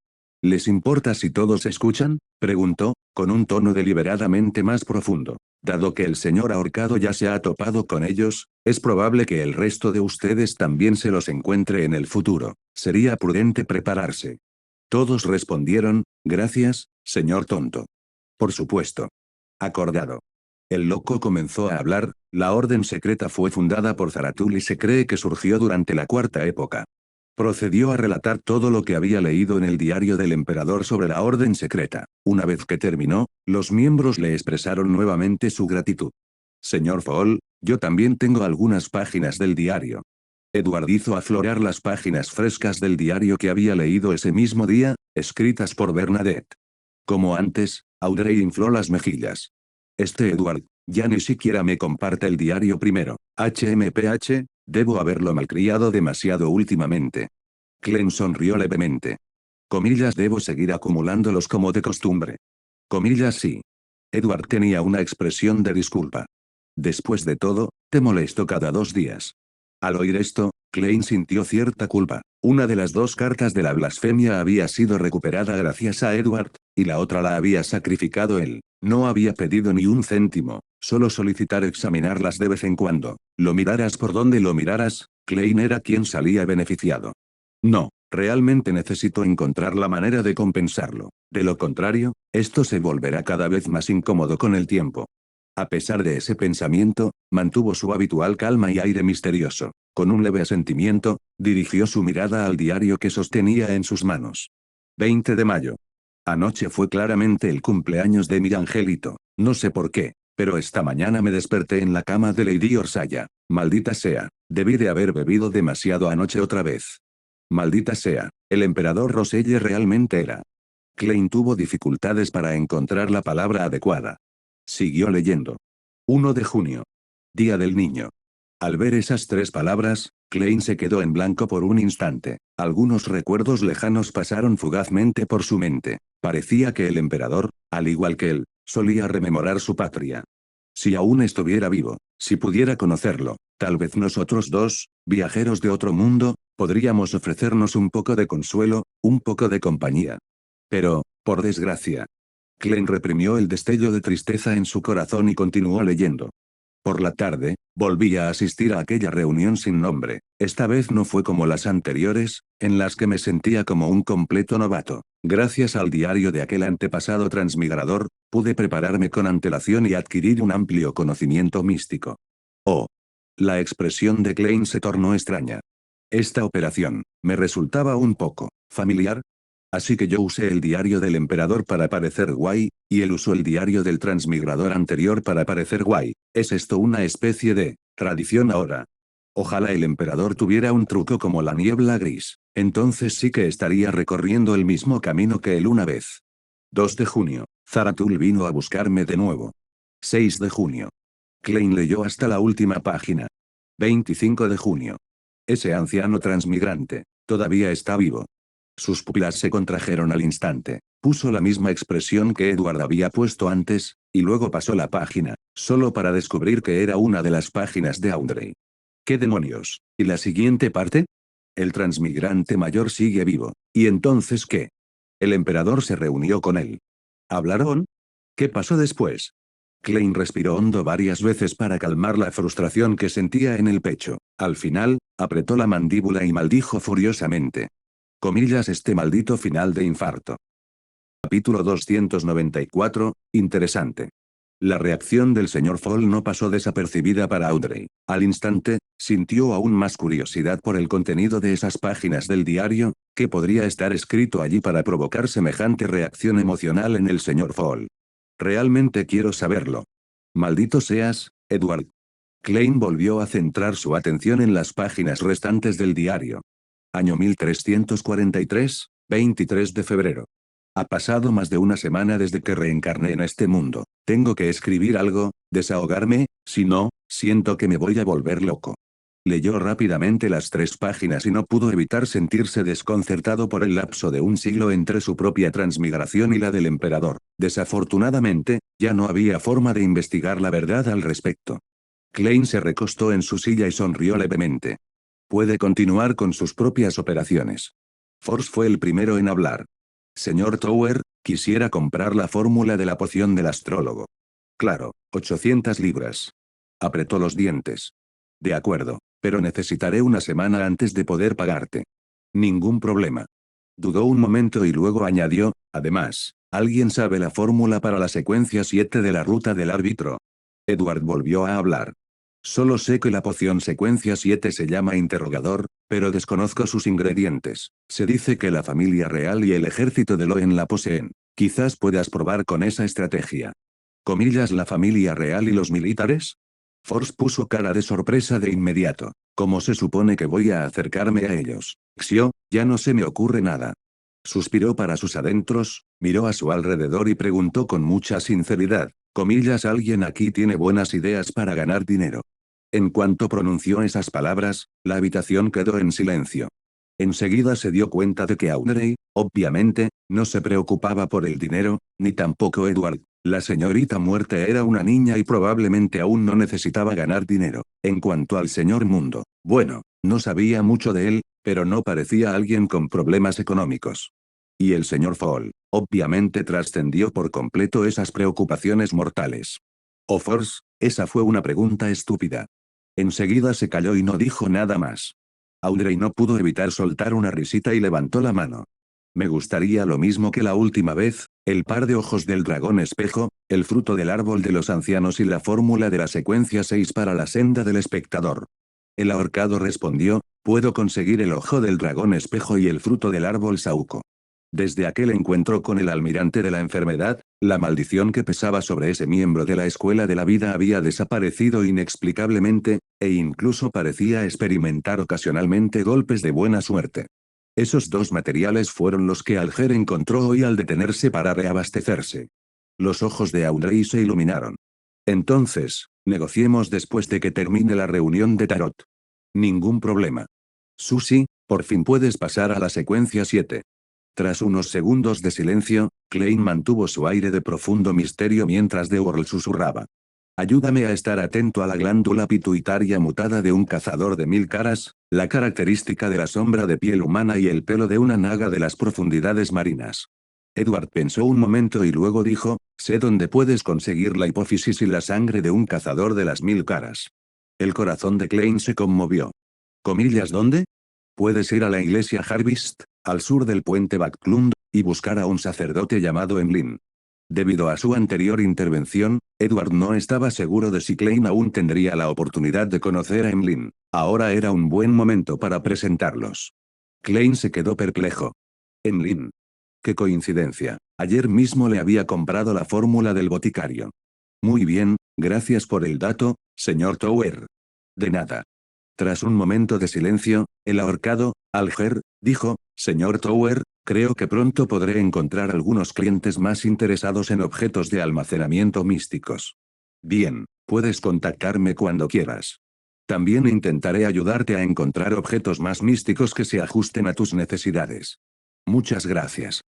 ¿Les importa si todos escuchan? Preguntó, con un tono deliberadamente más profundo. Dado que el señor ahorcado ya se ha topado con ellos, es probable que el resto de ustedes también se los encuentre en el futuro. Sería prudente prepararse. Todos respondieron, gracias, señor tonto. Por supuesto. Acordado. El loco comenzó a hablar, la orden secreta fue fundada por Zaratul y se cree que surgió durante la Cuarta Época. Procedió a relatar todo lo que había leído en el diario del emperador sobre la orden secreta. Una vez que terminó, los miembros le expresaron nuevamente su gratitud. Señor Fall, yo también tengo algunas páginas del diario. Edward hizo aflorar las páginas frescas del diario que había leído ese mismo día, escritas por Bernadette. Como antes, Audrey infló las mejillas. Edward, ya ni siquiera me comparte el diario primero. HMPH, debo haberlo malcriado demasiado últimamente. Clem sonrió levemente. Comillas, debo seguir acumulándolos como de costumbre. Comillas, sí. Edward tenía una expresión de disculpa. Después de todo, te molesto cada 2 días. Al oír esto, Klein sintió cierta culpa. Una de las dos cartas de la blasfemia había sido recuperada gracias a Edward, y la otra la había sacrificado él. No había pedido ni un céntimo, solo solicitar examinarlas de vez en cuando. Lo miraras por donde lo miraras, Klein era quien salía beneficiado. No, realmente necesito encontrar la manera de compensarlo. De lo contrario, esto se volverá cada vez más incómodo con el tiempo. A pesar de ese pensamiento, mantuvo su habitual calma y aire misterioso. Con un leve asentimiento, dirigió su mirada al diario que sostenía en sus manos. 20 de mayo. Anoche fue claramente el cumpleaños de mi angelito. No sé por qué, pero esta mañana me desperté en la cama de Lady Orsaya. Maldita sea, debí de haber bebido demasiado anoche otra vez. Maldita sea, el emperador Roselle realmente era. Klein tuvo dificultades para encontrar la palabra adecuada. Siguió leyendo. 1 de junio. Día del niño. Al ver esas 3 palabras, Klein se quedó en blanco por un instante. Algunos recuerdos lejanos pasaron fugazmente por su mente. Parecía que el emperador, al igual que él, solía rememorar su patria. Si aún estuviera vivo, si pudiera conocerlo, tal vez nosotros dos, viajeros de otro mundo, podríamos ofrecernos un poco de consuelo, un poco de compañía. Pero, por desgracia. Klein reprimió el destello de tristeza en su corazón y continuó leyendo. Por la tarde, volví a asistir a aquella reunión sin nombre. Esta vez no fue como las anteriores, en las que me sentía como un completo novato. Gracias al diario de aquel antepasado transmigrador, pude prepararme con antelación y adquirir un amplio conocimiento místico. Oh. La expresión de Klein se tornó extraña. Esta operación, me resultaba un poco familiar. Así que yo usé el diario del emperador para parecer guay, y él usó el diario del transmigrador anterior para parecer guay. ¿Es esto una especie de tradición ahora? Ojalá el emperador tuviera un truco como la niebla gris. Entonces sí que estaría recorriendo el mismo camino que él una vez. 2 de junio. Zaratul vino a buscarme de nuevo. 6 de junio. Klein leyó hasta la última página. 25 de junio. Ese anciano transmigrante, todavía está vivo. Sus pupilas se contrajeron al instante. Puso la misma expresión que Edward había puesto antes, y luego pasó la página, solo para descubrir que era una de las páginas de Audrey. ¿Qué demonios? ¿Y la siguiente parte? El transmigrante mayor sigue vivo. ¿Y entonces qué? El emperador se reunió con él. ¿Hablaron? ¿Qué pasó después? Klein respiró hondo varias veces para calmar la frustración que sentía en el pecho. Al final, apretó la mandíbula y maldijo furiosamente. Comillas, este maldito final de infarto. Capítulo 294, interesante. La reacción del señor Fall no pasó desapercibida para Audrey. Al instante, sintió aún más curiosidad por el contenido de esas páginas del diario, que podría estar escrito allí para provocar semejante reacción emocional en el señor Fall. Realmente quiero saberlo. Maldito seas, Edward. Klein volvió a centrar su atención en las páginas restantes del diario. Año 1343, 23 de febrero. Ha pasado más de una semana desde que reencarné en este mundo. Tengo que escribir algo, desahogarme, si no, siento que me voy a volver loco. Leyó rápidamente las 3 páginas y no pudo evitar sentirse desconcertado por el lapso de un siglo entre su propia transmigración y la del emperador. Desafortunadamente, ya no había forma de investigar la verdad al respecto. Klein se recostó en su silla y sonrió levemente. Puede continuar con sus propias operaciones. Force fue el primero en hablar. Señor Tower, quisiera comprar la fórmula de la poción del astrólogo. Claro, 800 libras. Apretó los dientes. De acuerdo, pero necesitaré una semana antes de poder pagarte. Ningún problema. Dudó un momento y luego añadió, además, ¿alguien sabe la fórmula para la secuencia 7 de la ruta del árbitro? Edward volvió a hablar. Solo sé que la poción secuencia 7 se llama interrogador, pero desconozco sus ingredientes. Se dice que la familia real y el ejército de Loen la poseen. Quizás puedas probar con esa estrategia. Comillas, ¿la familia real y los militares? Force puso cara de sorpresa de inmediato. ¿Cómo se supone que voy a acercarme a ellos? Xio, ya no se me ocurre nada. Suspiró para sus adentros, miró a su alrededor y preguntó con mucha sinceridad. Comillas, ¿alguien aquí tiene buenas ideas para ganar dinero? En cuanto pronunció esas palabras, la habitación quedó en silencio. Enseguida se dio cuenta de que Audrey, obviamente, no se preocupaba por el dinero, ni tampoco Edward, La señorita Muerte era una niña y probablemente aún no necesitaba ganar dinero. En cuanto al señor Mundo, bueno, no sabía mucho de él, pero no parecía alguien con problemas económicos. Y el señor Fall, obviamente trascendió por completo esas preocupaciones mortales. ¿O Force? Esa fue una pregunta estúpida. Enseguida se calló y no dijo nada más. Audrey no pudo evitar soltar una risita y levantó la mano. Me gustaría lo mismo que la última vez, el par de ojos del dragón espejo, el fruto del árbol de los ancianos y la fórmula de la secuencia 6 para la senda del espectador. El ahorcado respondió, puedo conseguir el ojo del dragón espejo y el fruto del árbol sauco. Desde aquel encuentro con el almirante de la enfermedad, la maldición que pesaba sobre ese miembro de la escuela de la vida había desaparecido inexplicablemente, e incluso parecía experimentar ocasionalmente golpes de buena suerte. Esos dos materiales fueron los que Alger encontró hoy al detenerse para reabastecerse. Los ojos de Audrey se iluminaron. Entonces, negociemos después de que termine la reunión de tarot. Ningún problema. Susie, por fin puedes pasar a la secuencia 7. Tras unos segundos de silencio, Klein mantuvo su aire de profundo misterio mientras DeWorld susurraba. Ayúdame a estar atento a la glándula pituitaria mutada de un cazador de 1000 caras, la característica de la sombra de piel humana y el pelo de una naga de las profundidades marinas. Edward pensó un momento y luego dijo, sé dónde puedes conseguir la hipófisis y la sangre de un cazador de las 1000 caras. El corazón de Klein se conmovió. ¿Comillas dónde? Puedes ir a la iglesia Harvest, al sur del puente Backlund, y buscar a un sacerdote llamado Emlyn. Debido a su anterior intervención, Edward no estaba seguro de si Klein aún tendría la oportunidad de conocer a Emlyn. Ahora era un buen momento para presentarlos. Klein se quedó perplejo. Emlyn. Qué coincidencia. Ayer mismo le había comprado la fórmula del boticario. Muy bien, gracias por el dato, señor Tower. De nada. Tras un momento de silencio, el ahorcado, Alger, dijo, señor Tower, creo que pronto podré encontrar algunos clientes más interesados en objetos de almacenamiento místicos. Bien, puedes contactarme cuando quieras. También intentaré ayudarte a encontrar objetos más místicos que se ajusten a tus necesidades. Muchas gracias.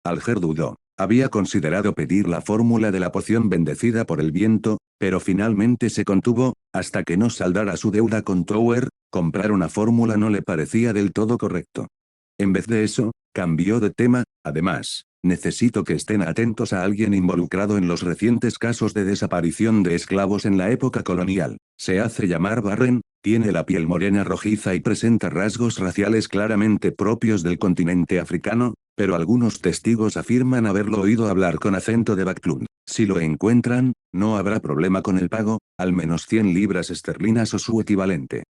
Alger dudó. Había considerado pedir la fórmula de la poción bendecida por el viento, pero finalmente se contuvo, hasta que no saldara su deuda con Tower, comprar una fórmula no le parecía del todo correcto. En vez de eso, cambió de tema, además, necesito que estén atentos a alguien involucrado en los recientes casos de desaparición de esclavos en la época colonial. Se hace llamar Barren, tiene la piel morena rojiza y presenta rasgos raciales claramente propios del continente africano, pero algunos testigos afirman haberlo oído hablar con acento de Backlund. Si lo encuentran, no habrá problema con el pago, al menos 100 libras esterlinas o su equivalente.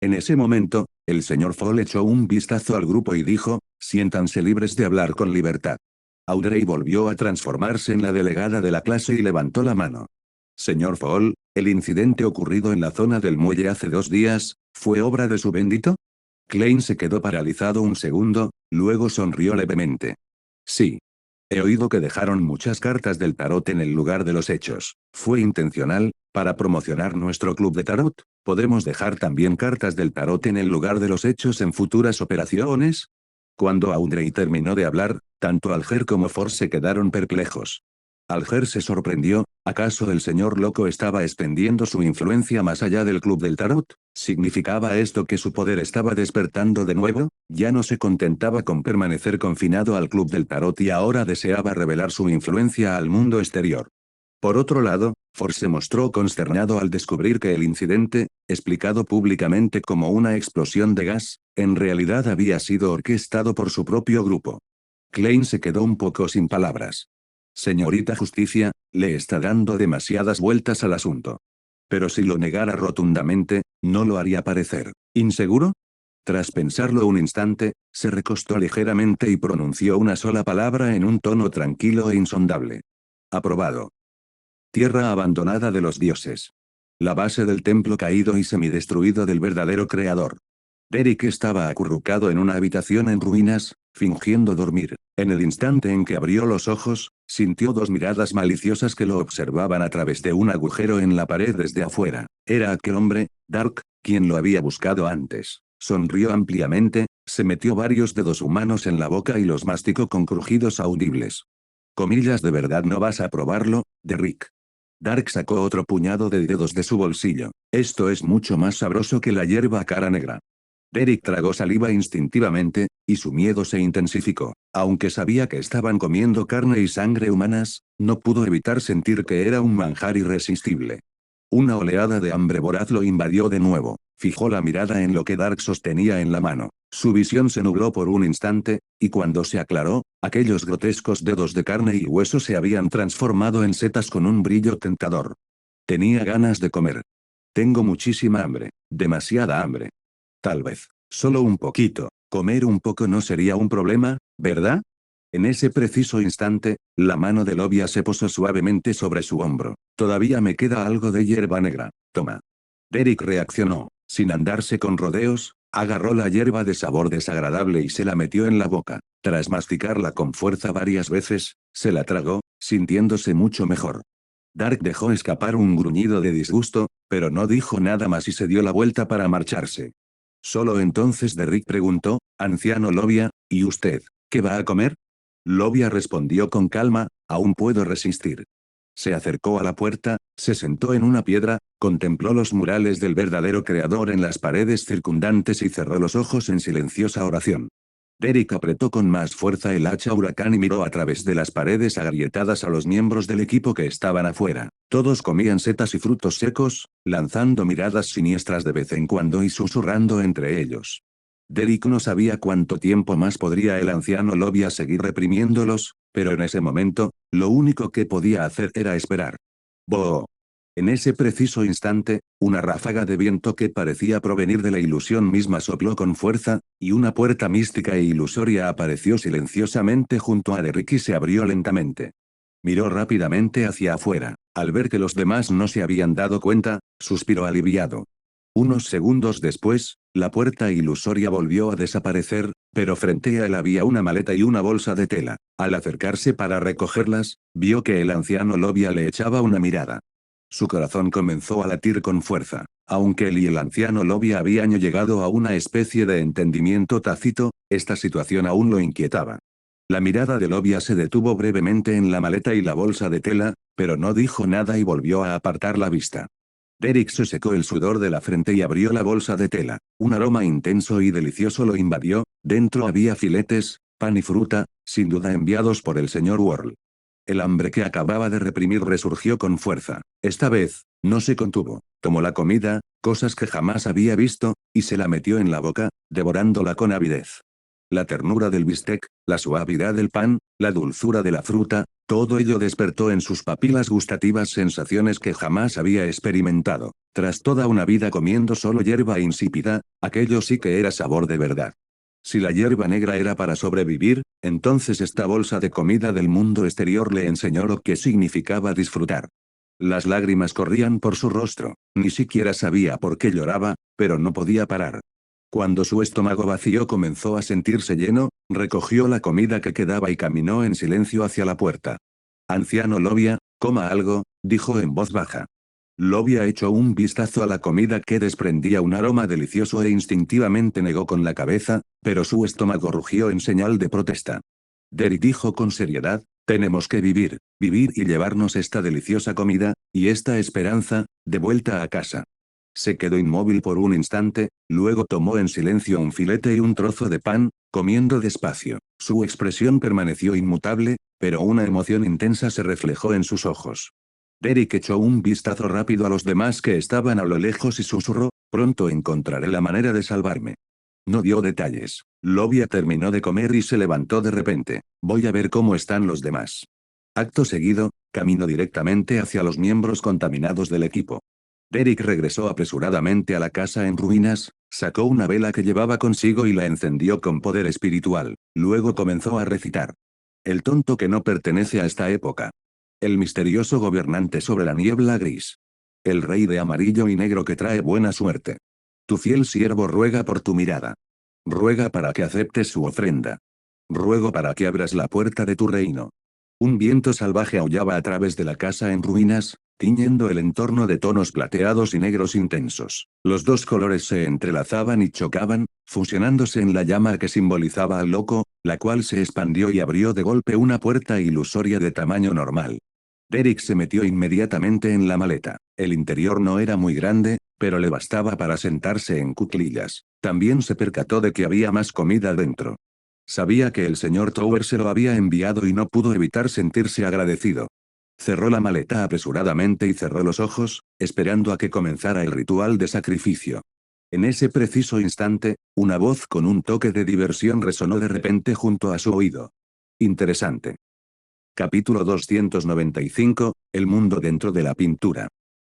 En ese momento, el señor Fall echó un vistazo al grupo y dijo, siéntanse libres de hablar con libertad. Audrey volvió a transformarse en la delegada de la clase y levantó la mano. Señor Fall, ¿el incidente ocurrido en la zona del muelle hace 2 días, fue obra de su bendito? Klein se quedó paralizado un segundo, luego sonrió levemente. Sí. He oído que dejaron muchas cartas del tarot en el lugar de los hechos. ¿Fue intencional, para promocionar nuestro club de tarot? ¿Podemos dejar también cartas del tarot en el lugar de los hechos en futuras operaciones? Cuando Audrey terminó de hablar, tanto Alger como Force se quedaron perplejos. Alger se sorprendió, ¿acaso el señor loco estaba extendiendo su influencia más allá del club del tarot? ¿Significaba esto que su poder estaba despertando de nuevo? Ya no se contentaba con permanecer confinado al club del tarot y ahora deseaba revelar su influencia al mundo exterior. Por otro lado, Force se mostró consternado al descubrir que el incidente, explicado públicamente como una explosión de gas, en realidad había sido orquestado por su propio grupo. Klein se quedó un poco sin palabras. Señorita Justicia, le está dando demasiadas vueltas al asunto. Pero si lo negara rotundamente, ¿no lo haría parecer inseguro? Tras pensarlo un instante, se recostó ligeramente y pronunció una sola palabra en un tono tranquilo e insondable. Aprobado. Tierra abandonada de los dioses. La base del templo caído y semidestruido del verdadero creador. Derek estaba acurrucado en una habitación en ruinas, fingiendo dormir. En el instante en que abrió los ojos, sintió 2 miradas maliciosas que lo observaban a través de un agujero en la pared desde afuera. Era aquel hombre, Dark, quien lo había buscado antes. Sonrió ampliamente, se metió varios dedos humanos en la boca y los masticó con crujidos audibles. Comillas, ¿de verdad no vas a probarlo? Derrick. Dark sacó otro puñado de dedos de su bolsillo. Esto es mucho más sabroso que la hierba cara negra. Derrick tragó saliva instintivamente, y su miedo se intensificó. Aunque sabía que estaban comiendo carne y sangre humanas, no pudo evitar sentir que era un manjar irresistible. Una oleada de hambre voraz lo invadió de nuevo. Fijó la mirada en lo que Dark sostenía en la mano. Su visión se nubló por un instante, y cuando se aclaró, aquellos grotescos dedos de carne y hueso se habían transformado en setas con un brillo tentador. Tenía ganas de comer. Tengo muchísima hambre. Demasiada hambre. Tal vez. Solo un poquito. Comer un poco no sería un problema, ¿verdad? En ese preciso instante, la mano de Lobia se posó suavemente sobre su hombro. Todavía me queda algo de hierba negra. Toma. Derrick reaccionó. Sin andarse con rodeos, agarró la hierba de sabor desagradable y se la metió en la boca. Tras masticarla con fuerza varias veces, se la tragó, sintiéndose mucho mejor. Dark dejó escapar un gruñido de disgusto, pero no dijo nada más y se dio la vuelta para marcharse. Solo entonces Derrick preguntó, anciano Lobia, ¿y usted, qué va a comer? Lobia respondió con calma, aún puedo resistir. Se acercó a la puerta, se sentó en una piedra, contempló los murales del verdadero creador en las paredes circundantes y cerró los ojos en silenciosa oración. Derrick apretó con más fuerza el hacha huracán y miró a través de las paredes agrietadas a los miembros del equipo que estaban afuera. Todos comían setas y frutos secos, lanzando miradas siniestras de vez en cuando y susurrando entre ellos. Derrick no sabía cuánto tiempo más podría el anciano Lobia seguir reprimiéndolos, pero en ese momento, lo único que podía hacer era esperar. ¡Boo! En ese preciso instante, una ráfaga de viento que parecía provenir de la ilusión misma sopló con fuerza, y una puerta mística e ilusoria apareció silenciosamente junto a Derrick y se abrió lentamente. Miró rápidamente hacia afuera. Al ver que los demás no se habían dado cuenta, suspiró aliviado. Unos segundos después, la puerta ilusoria volvió a desaparecer, pero frente a él había una maleta y una bolsa de tela. Al acercarse para recogerlas, vio que el anciano Lobia le echaba una mirada. Su corazón comenzó a latir con fuerza. Aunque él y el anciano Lobia habían llegado a una especie de entendimiento tácito, esta situación aún lo inquietaba. La mirada de Lobia se detuvo brevemente en la maleta y la bolsa de tela, pero no dijo nada y volvió a apartar la vista. Derrick se secó el sudor de la frente y abrió la bolsa de tela. Un aroma intenso y delicioso lo invadió, dentro había filetes, pan y fruta, sin duda enviados por el señor Worrell. El hambre que acababa de reprimir resurgió con fuerza. Esta vez, no se contuvo. Tomó la comida, cosas que jamás había visto, y se la metió en la boca, devorándola con avidez. La ternura del bistec, la suavidad del pan, la dulzura de la fruta, todo ello despertó en sus papilas gustativas sensaciones que jamás había experimentado. Tras toda una vida comiendo solo hierba insípida, aquello sí que era sabor de verdad. Si la hierba negra era para sobrevivir, entonces esta bolsa de comida del mundo exterior le enseñó lo que significaba disfrutar. Las lágrimas corrían por su rostro, ni siquiera sabía por qué lloraba, pero no podía parar. Cuando su estómago vacío comenzó a sentirse lleno, recogió la comida que quedaba y caminó en silencio hacia la puerta. Anciano Lobia, coma algo, dijo en voz baja. Lobia echó un vistazo a la comida que desprendía un aroma delicioso e instintivamente negó con la cabeza, pero su estómago rugió en señal de protesta. Derrick dijo con seriedad, tenemos que vivir, vivir y llevarnos esta deliciosa comida, y esta esperanza, de vuelta a casa. Se quedó inmóvil por un instante, luego tomó en silencio un filete y un trozo de pan, comiendo despacio. Su expresión permaneció inmutable, pero una emoción intensa se reflejó en sus ojos. Derrick echó un vistazo rápido a los demás que estaban a lo lejos y susurró, pronto encontraré la manera de salvarme. No dio detalles. Lobia terminó de comer y se levantó de repente. Voy a ver cómo están los demás. Acto seguido, caminó directamente hacia los miembros contaminados del equipo. Derrick regresó apresuradamente a la casa en ruinas, sacó una vela que llevaba consigo y la encendió con poder espiritual. Luego comenzó a recitar. El tonto que no pertenece a esta época. El misterioso gobernante sobre la niebla gris. El rey de amarillo y negro que trae buena suerte. Tu fiel siervo ruega por tu mirada. Ruega para que aceptes su ofrenda. Ruego para que abras la puerta de tu reino. Un viento salvaje aullaba a través de la casa en ruinas, tiñendo el entorno de tonos plateados y negros intensos. Los dos colores se entrelazaban y chocaban, fusionándose en la llama que simbolizaba al loco, la cual se expandió y abrió de golpe una puerta ilusoria de tamaño normal. Derek se metió inmediatamente en la maleta. El interior no era muy grande, pero le bastaba para sentarse en cuclillas. También se percató de que había más comida dentro. Sabía que el señor Tower se lo había enviado y no pudo evitar sentirse agradecido. Cerró la maleta apresuradamente y cerró los ojos, esperando a que comenzara el ritual de sacrificio. En ese preciso instante, una voz con un toque de diversión resonó de repente junto a su oído. Interesante. Capítulo 295, El mundo dentro de la pintura.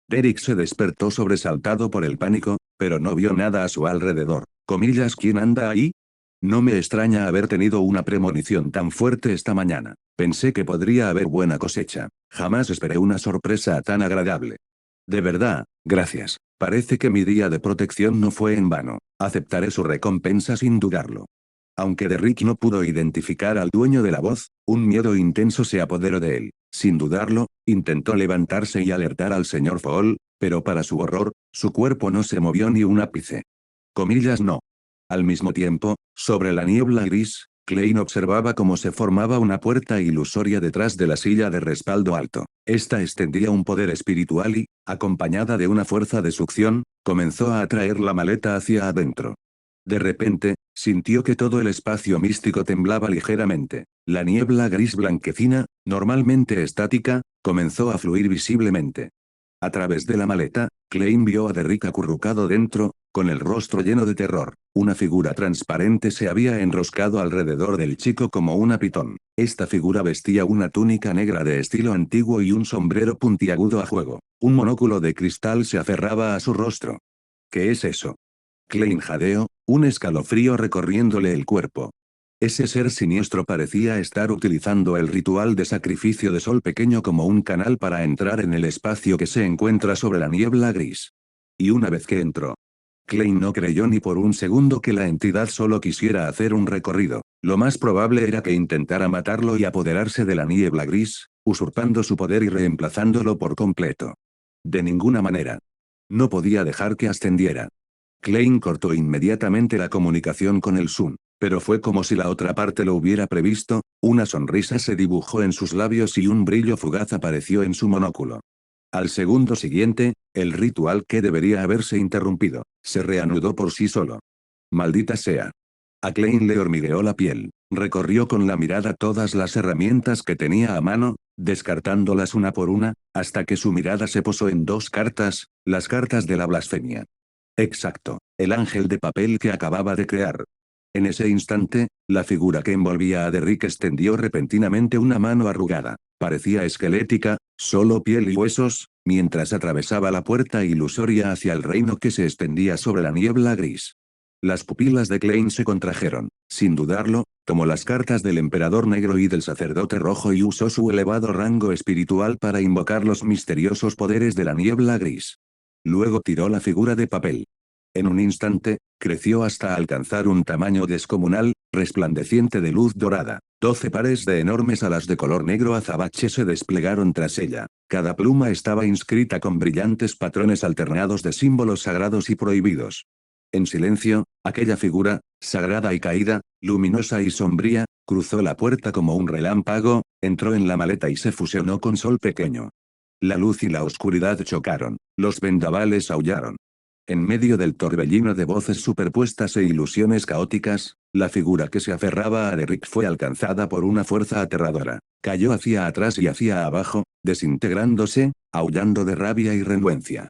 Derek se despertó sobresaltado por el pánico, pero no vio nada a su alrededor. Comillas, ¿quién anda ahí? No me extraña haber tenido una premonición tan fuerte esta mañana. Pensé que podría haber buena cosecha. Jamás esperé una sorpresa tan agradable. De verdad, gracias. Parece que mi día de protección no fue en vano. Aceptaré su recompensa sin dudarlo. Aunque Derrick no pudo identificar al dueño de la voz, un miedo intenso se apoderó de él. Sin dudarlo, intentó levantarse y alertar al señor Fall, pero para su horror, su cuerpo no se movió ni un ápice. Comillas no. Al mismo tiempo, sobre la niebla gris, Klein observaba cómo se formaba una puerta ilusoria detrás de la silla de respaldo alto. Esta extendía un poder espiritual y, acompañada de una fuerza de succión, comenzó a atraer la maleta hacia adentro. De repente, sintió que todo el espacio místico temblaba ligeramente. La niebla gris blanquecina, normalmente estática, comenzó a fluir visiblemente. A través de la maleta, Klein vio a Derrick acurrucado dentro, con el rostro lleno de terror. Una figura transparente se había enroscado alrededor del chico como una pitón. Esta figura vestía una túnica negra de estilo antiguo y un sombrero puntiagudo a juego. Un monóculo de cristal se aferraba a su rostro. ¿Qué es eso? Klein jadeó, un escalofrío recorriéndole el cuerpo. Ese ser siniestro parecía estar utilizando el ritual de sacrificio de sol pequeño como un canal para entrar en el espacio que se encuentra sobre la niebla gris. Y una vez que entró, Klein no creyó ni por un segundo que la entidad solo quisiera hacer un recorrido. Lo más probable era que intentara matarlo y apoderarse de la niebla gris, usurpando su poder y reemplazándolo por completo. De ninguna manera. No podía dejar que ascendiera. Klein cortó inmediatamente la comunicación con el Sun, pero fue como si la otra parte lo hubiera previsto, una sonrisa se dibujó en sus labios y un brillo fugaz apareció en su monóculo. Al segundo siguiente, el ritual que debería haberse interrumpido, se reanudó por sí solo. Maldita sea. A Klein le hormigueó la piel, recorrió con la mirada todas las herramientas que tenía a mano, descartándolas una por una, hasta que su mirada se posó en dos cartas, las cartas de la blasfemia. Exacto, el ángel de papel que acababa de crear. En ese instante, la figura que envolvía a Derrick extendió repentinamente una mano arrugada. Parecía esquelética, solo piel y huesos, mientras atravesaba la puerta ilusoria hacia el reino que se extendía sobre la niebla gris. Las pupilas de Klein se contrajeron. Sin dudarlo, tomó las cartas del emperador negro y del sacerdote rojo y usó su elevado rango espiritual para invocar los misteriosos poderes de la niebla gris. Luego tiró la figura de papel. En un instante, creció hasta alcanzar un tamaño descomunal, resplandeciente de luz dorada. 12 pares de enormes alas de color negro azabache se desplegaron tras ella. Cada pluma estaba inscrita con brillantes patrones alternados de símbolos sagrados y prohibidos. En silencio, aquella figura, sagrada y caída, luminosa y sombría, cruzó la puerta como un relámpago, entró en la maleta y se fusionó con Sol pequeño. La luz y la oscuridad chocaron, los vendavales aullaron. En medio del torbellino de voces superpuestas e ilusiones caóticas, la figura que se aferraba a Derrick fue alcanzada por una fuerza aterradora. Cayó hacia atrás y hacia abajo, desintegrándose, aullando de rabia y renuencia.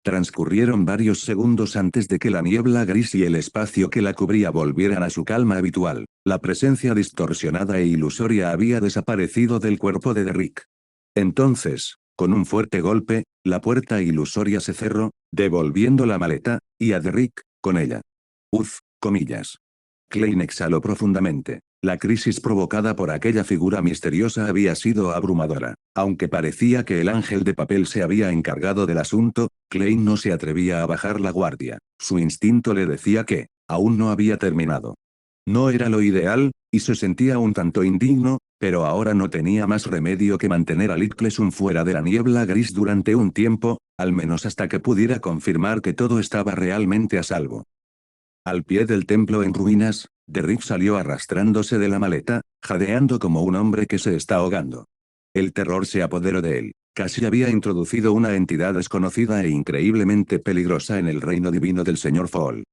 Transcurrieron varios segundos antes de que la niebla gris y el espacio que la cubría volvieran a su calma habitual. La presencia distorsionada e ilusoria había desaparecido del cuerpo de Derrick. Entonces, con un fuerte golpe, la puerta ilusoria se cerró, devolviendo la maleta, y a Derrick, con ella. Comillas. Klein exhaló profundamente. La crisis provocada por aquella figura misteriosa había sido abrumadora. Aunque parecía que el ángel de papel se había encargado del asunto, Klein no se atrevía a bajar la guardia. Su instinto le decía que, aún no había terminado. No era lo ideal, y se sentía un tanto indigno, pero ahora no tenía más remedio que mantener a Littleson fuera de la niebla gris durante un tiempo, al menos hasta que pudiera confirmar que todo estaba realmente a salvo. Al pie del templo en ruinas, Derrick salió arrastrándose de la maleta, jadeando como un hombre que se está ahogando. El terror se apoderó de él. Casi había introducido una entidad desconocida e increíblemente peligrosa en el reino divino del señor Fall.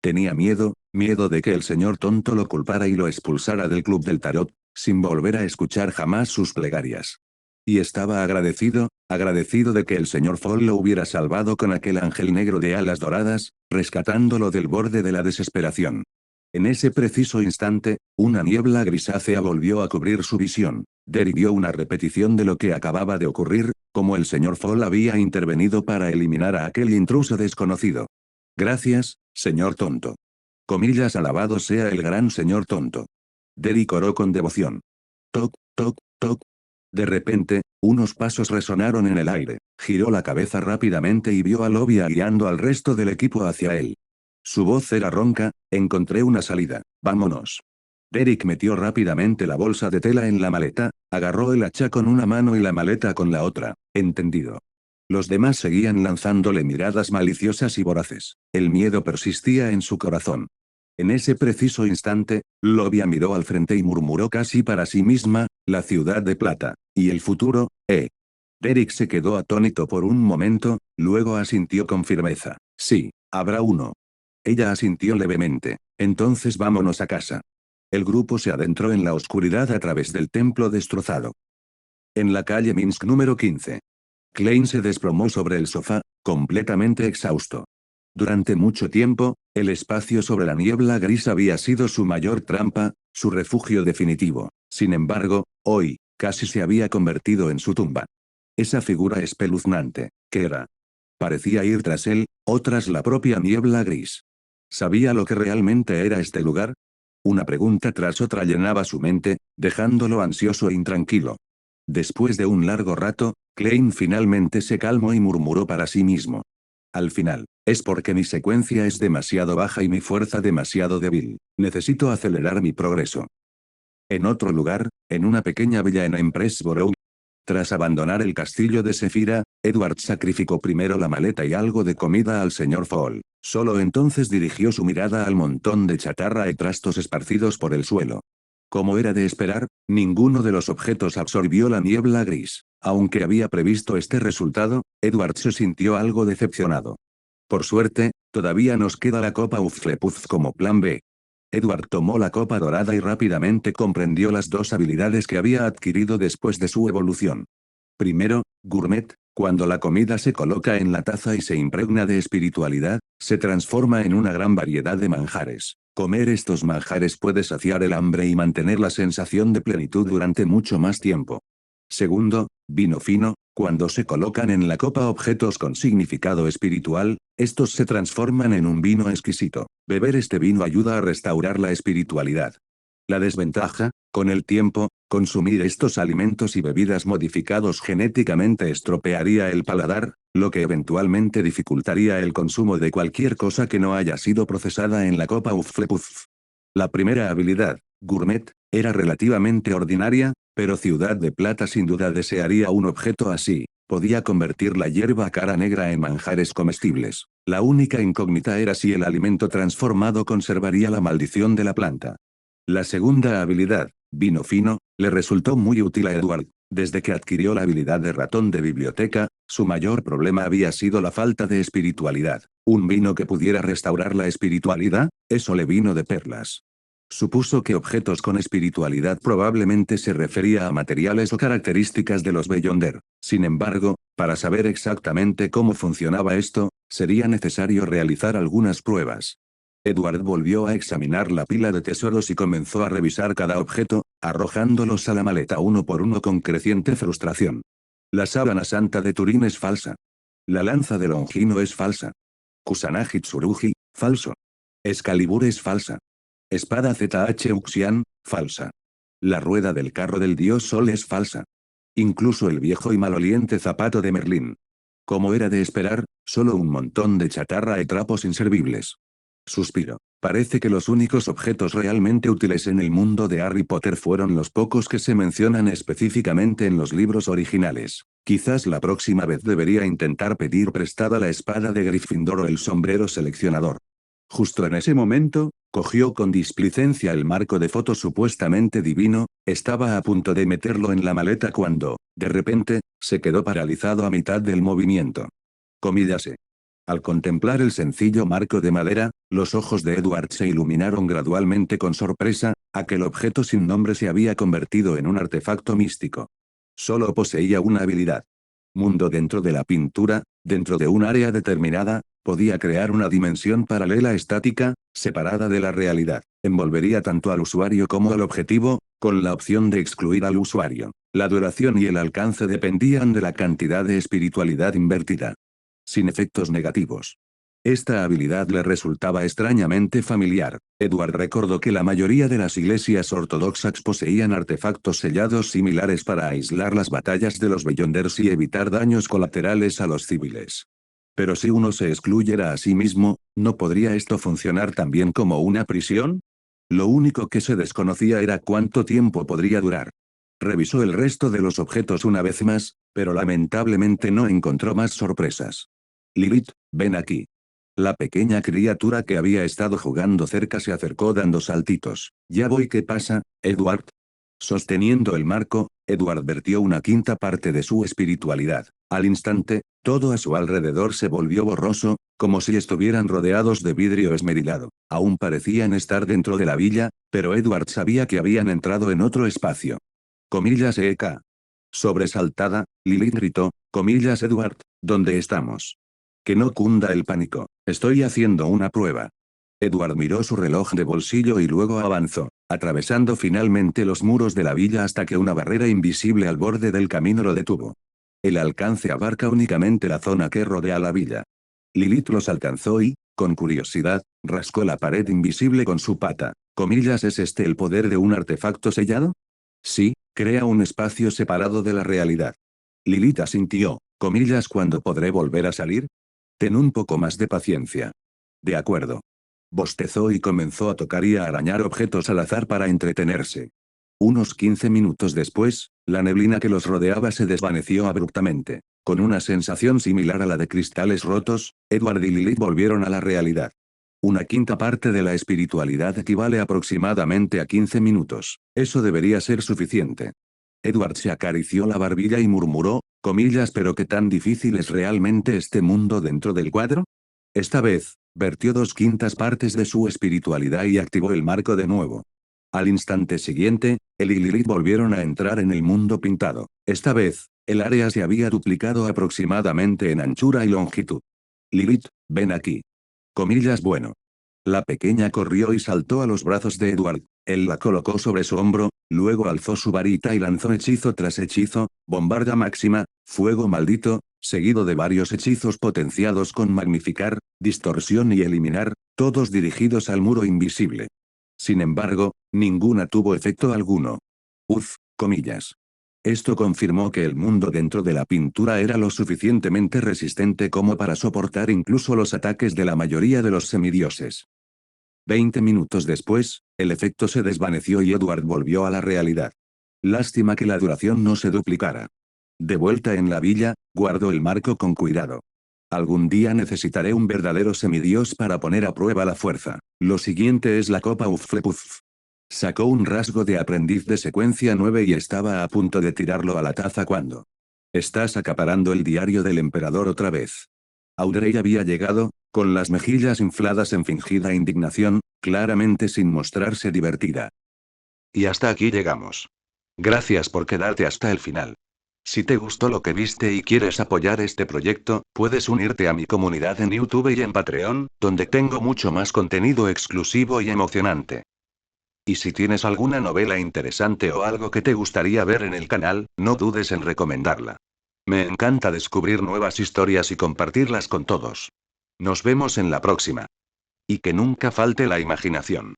Tenía miedo de que el señor tonto lo culpara y lo expulsara del club del tarot, sin volver a escuchar jamás sus plegarias. Y estaba agradecido de que el señor Fall lo hubiera salvado con aquel ángel negro de alas doradas, rescatándolo del borde de la desesperación. En ese preciso instante, una niebla grisácea volvió a cubrir su visión. Derry vio una repetición de lo que acababa de ocurrir, como el señor Fall había intervenido para eliminar a aquel intruso desconocido. Gracias, señor tonto. Comillas, alabado sea el gran señor tonto. Derry oró con devoción. Toc, toc, toc. De repente, unos pasos resonaron en el aire. Giró la cabeza rápidamente y vio a Lovia guiando al resto del equipo hacia él. Su voz era ronca: encontré una salida, vámonos. Derek metió rápidamente la bolsa de tela en la maleta, agarró el hacha con una mano y la maleta con la otra. Entendido. Los demás seguían lanzándole miradas maliciosas y voraces. El miedo persistía en su corazón. En ese preciso instante, Lovia miró al frente y murmuró casi para sí misma: la ciudad de plata. ¿Y el futuro? Derek se quedó atónito por un momento, luego asintió con firmeza. Sí, habrá uno. Ella asintió levemente. Entonces vámonos a casa. El grupo se adentró en la oscuridad a través del templo destrozado. En la calle Minsk número 15. Klein se desplomó sobre el sofá, completamente exhausto. Durante mucho tiempo, el espacio sobre la niebla gris había sido su mayor trampa, su refugio definitivo. Sin embargo, hoy, casi se había convertido en su tumba. Esa figura espeluznante, ¿qué era? Parecía ir tras él, o tras la propia niebla gris. ¿Sabía lo que realmente era este lugar? Una pregunta tras otra llenaba su mente, dejándolo ansioso e intranquilo. Después de un largo rato, Klein finalmente se calmó y murmuró para sí mismo. Al final, es porque mi secuencia es demasiado baja y mi fuerza demasiado débil. Necesito acelerar mi progreso. En otro lugar, en una pequeña villa en Empressborough. Tras abandonar el castillo de Sefira, Edward sacrificó primero la maleta y algo de comida al señor Fall. Solo entonces dirigió su mirada al montón de chatarra y trastos esparcidos por el suelo. Como era de esperar, ninguno de los objetos absorbió la niebla gris. Aunque había previsto este resultado, Edward se sintió algo decepcionado. Por suerte, todavía nos queda la copa Hufflepuff como plan B. Edward tomó la copa dorada y rápidamente comprendió las dos habilidades que había adquirido después de su evolución. Primero, gourmet: cuando la comida se coloca en la taza y se impregna de espiritualidad, se transforma en una gran variedad de manjares. Comer estos manjares puede saciar el hambre y mantener la sensación de plenitud durante mucho más tiempo. Segundo, vino fino: cuando se colocan en la copa objetos con significado espiritual, estos se transforman en un vino exquisito. Beber este vino ayuda a restaurar la espiritualidad. La desventaja: con el tiempo, consumir estos alimentos y bebidas modificados genéticamente estropearía el paladar, lo que eventualmente dificultaría el consumo de cualquier cosa que no haya sido procesada en la copa Hufflepuff. La primera habilidad, gourmet, era relativamente ordinaria, pero Ciudad de Plata sin duda desearía un objeto así. Podía convertir la hierba cara negra en manjares comestibles. La única incógnita era si el alimento transformado conservaría la maldición de la planta. La segunda habilidad, vino fino, le resultó muy útil a Edward. Desde que adquirió la habilidad de ratón de biblioteca, su mayor problema había sido la falta de espiritualidad. ¿Un vino que pudiera restaurar la espiritualidad? Eso le vino de perlas. Supuso que objetos con espiritualidad probablemente se refería a materiales o características de los Beyonder. Sin embargo, para saber exactamente cómo funcionaba esto, sería necesario realizar algunas pruebas. Edward volvió a examinar la pila de tesoros y comenzó a revisar cada objeto, arrojándolos a la maleta uno por uno con creciente frustración. La sábana santa de Turín es falsa. La lanza de Longino es falsa. Kusanagi Tsurugi, falso. Excalibur es falsa. Espada ZH Uxian, falsa. La rueda del carro del dios Sol es falsa. Incluso el viejo y maloliente zapato de Merlín. Como era de esperar, solo un montón de chatarra y trapos inservibles. Suspiro. Parece que los únicos objetos realmente útiles en el mundo de Harry Potter fueron los pocos que se mencionan específicamente en los libros originales. Quizás la próxima vez debería intentar pedir prestada la espada de Gryffindor o el sombrero seleccionador. Justo en ese momento, Cogió con displicencia el marco de foto supuestamente divino, estaba a punto de meterlo en la maleta cuando, de repente, se quedó paralizado a mitad del movimiento. Comíllase. Al contemplar el sencillo marco de madera, los ojos de Edward se iluminaron gradualmente con sorpresa, aquel objeto sin nombre se había convertido en un artefacto místico. Solo poseía una habilidad. Mundo dentro de la pintura, dentro de un área determinada, podía crear una dimensión paralela estática, separada de la realidad. Envolvería tanto al usuario como al objetivo, con la opción de excluir al usuario. La duración y el alcance dependían de la cantidad de espiritualidad invertida. Sin efectos negativos. Esta habilidad le resultaba extrañamente familiar. Edward recordó que la mayoría de las iglesias ortodoxas poseían artefactos sellados similares para aislar las batallas de los Beyonders y evitar daños colaterales a los civiles. Pero si uno se excluyera a sí mismo, ¿no podría esto funcionar también como una prisión? Lo único que se desconocía era cuánto tiempo podría durar. Revisó el resto de los objetos una vez más, pero lamentablemente no encontró más sorpresas. Lilith, ven aquí. La pequeña criatura que había estado jugando cerca se acercó dando saltitos. Ya voy, ¿qué pasa, Edward? Sosteniendo el marco, Edward vertió una quinta parte de su espiritualidad. Al instante, todo a su alrededor se volvió borroso, como si estuvieran rodeados de vidrio esmerilado. Aún parecían estar dentro de la villa, pero Edward sabía que habían entrado en otro espacio. Comillas EK. Sobresaltada, Lilith gritó, comillas Edward, ¿dónde estamos? Que no cunda el pánico, estoy haciendo una prueba. Edward miró su reloj de bolsillo y luego avanzó, atravesando finalmente los muros de la villa hasta que una barrera invisible al borde del camino lo detuvo. El alcance abarca únicamente la zona que rodea la villa. Lilith los alcanzó y, con curiosidad, rascó la pared invisible con su pata. Comillas, ¿es este el poder de un artefacto sellado? Sí, crea un espacio separado de la realidad. Lilith asintió, comillas, ¿cuándo podré volver a salir? Ten un poco más de paciencia. De acuerdo. Bostezó y comenzó a tocar y a arañar objetos al azar para entretenerse. Unos 15 minutos después, la neblina que los rodeaba se desvaneció abruptamente. Con una sensación similar a la de cristales rotos, Edward y Lilith volvieron a la realidad. Una quinta parte de la espiritualidad equivale aproximadamente a 15 minutos. Eso debería ser suficiente. Edward se acarició la barbilla y murmuró, comillas, ¿pero qué tan difícil es realmente este mundo dentro del cuadro? Esta vez, vertió 2/5 de su espiritualidad y activó el marco de nuevo. Al instante siguiente, él y Lilith volvieron a entrar en el mundo pintado. Esta vez, el área se había duplicado aproximadamente en anchura y longitud. Lilith, ven aquí. Comillas, bueno. La pequeña corrió y saltó a los brazos de Edward. Él la colocó sobre su hombro, luego alzó su varita y lanzó hechizo tras hechizo, bombarda máxima, fuego maldito, seguido de varios hechizos potenciados con magnificar, distorsión y eliminar, todos dirigidos al muro invisible. Sin embargo, ninguna tuvo efecto alguno. Uf, comillas. Esto confirmó que el mundo dentro de la pintura era lo suficientemente resistente como para soportar incluso los ataques de la mayoría de los semidioses. 20 minutos después, el efecto se desvaneció y Edward volvió a la realidad. Lástima que la duración no se duplicara. De vuelta en la villa, guardó el marco con cuidado. Algún día necesitaré un verdadero semidios para poner a prueba la fuerza. Lo siguiente es la copa Ufflepuf. Sacó un rasgo de aprendiz de secuencia 9 y estaba a punto de tirarlo a la taza cuando. Estás acaparando el diario del emperador otra vez. Audrey había llegado, con las mejillas infladas en fingida indignación, claramente sin mostrarse divertida. Y hasta aquí llegamos. Gracias por quedarte hasta el final. Si te gustó lo que viste y quieres apoyar este proyecto, puedes unirte a mi comunidad en YouTube y en Patreon, donde tengo mucho más contenido exclusivo y emocionante. Y si tienes alguna novela interesante o algo que te gustaría ver en el canal, no dudes en recomendarla. Me encanta descubrir nuevas historias y compartirlas con todos. Nos vemos en la próxima. Y que nunca falte la imaginación.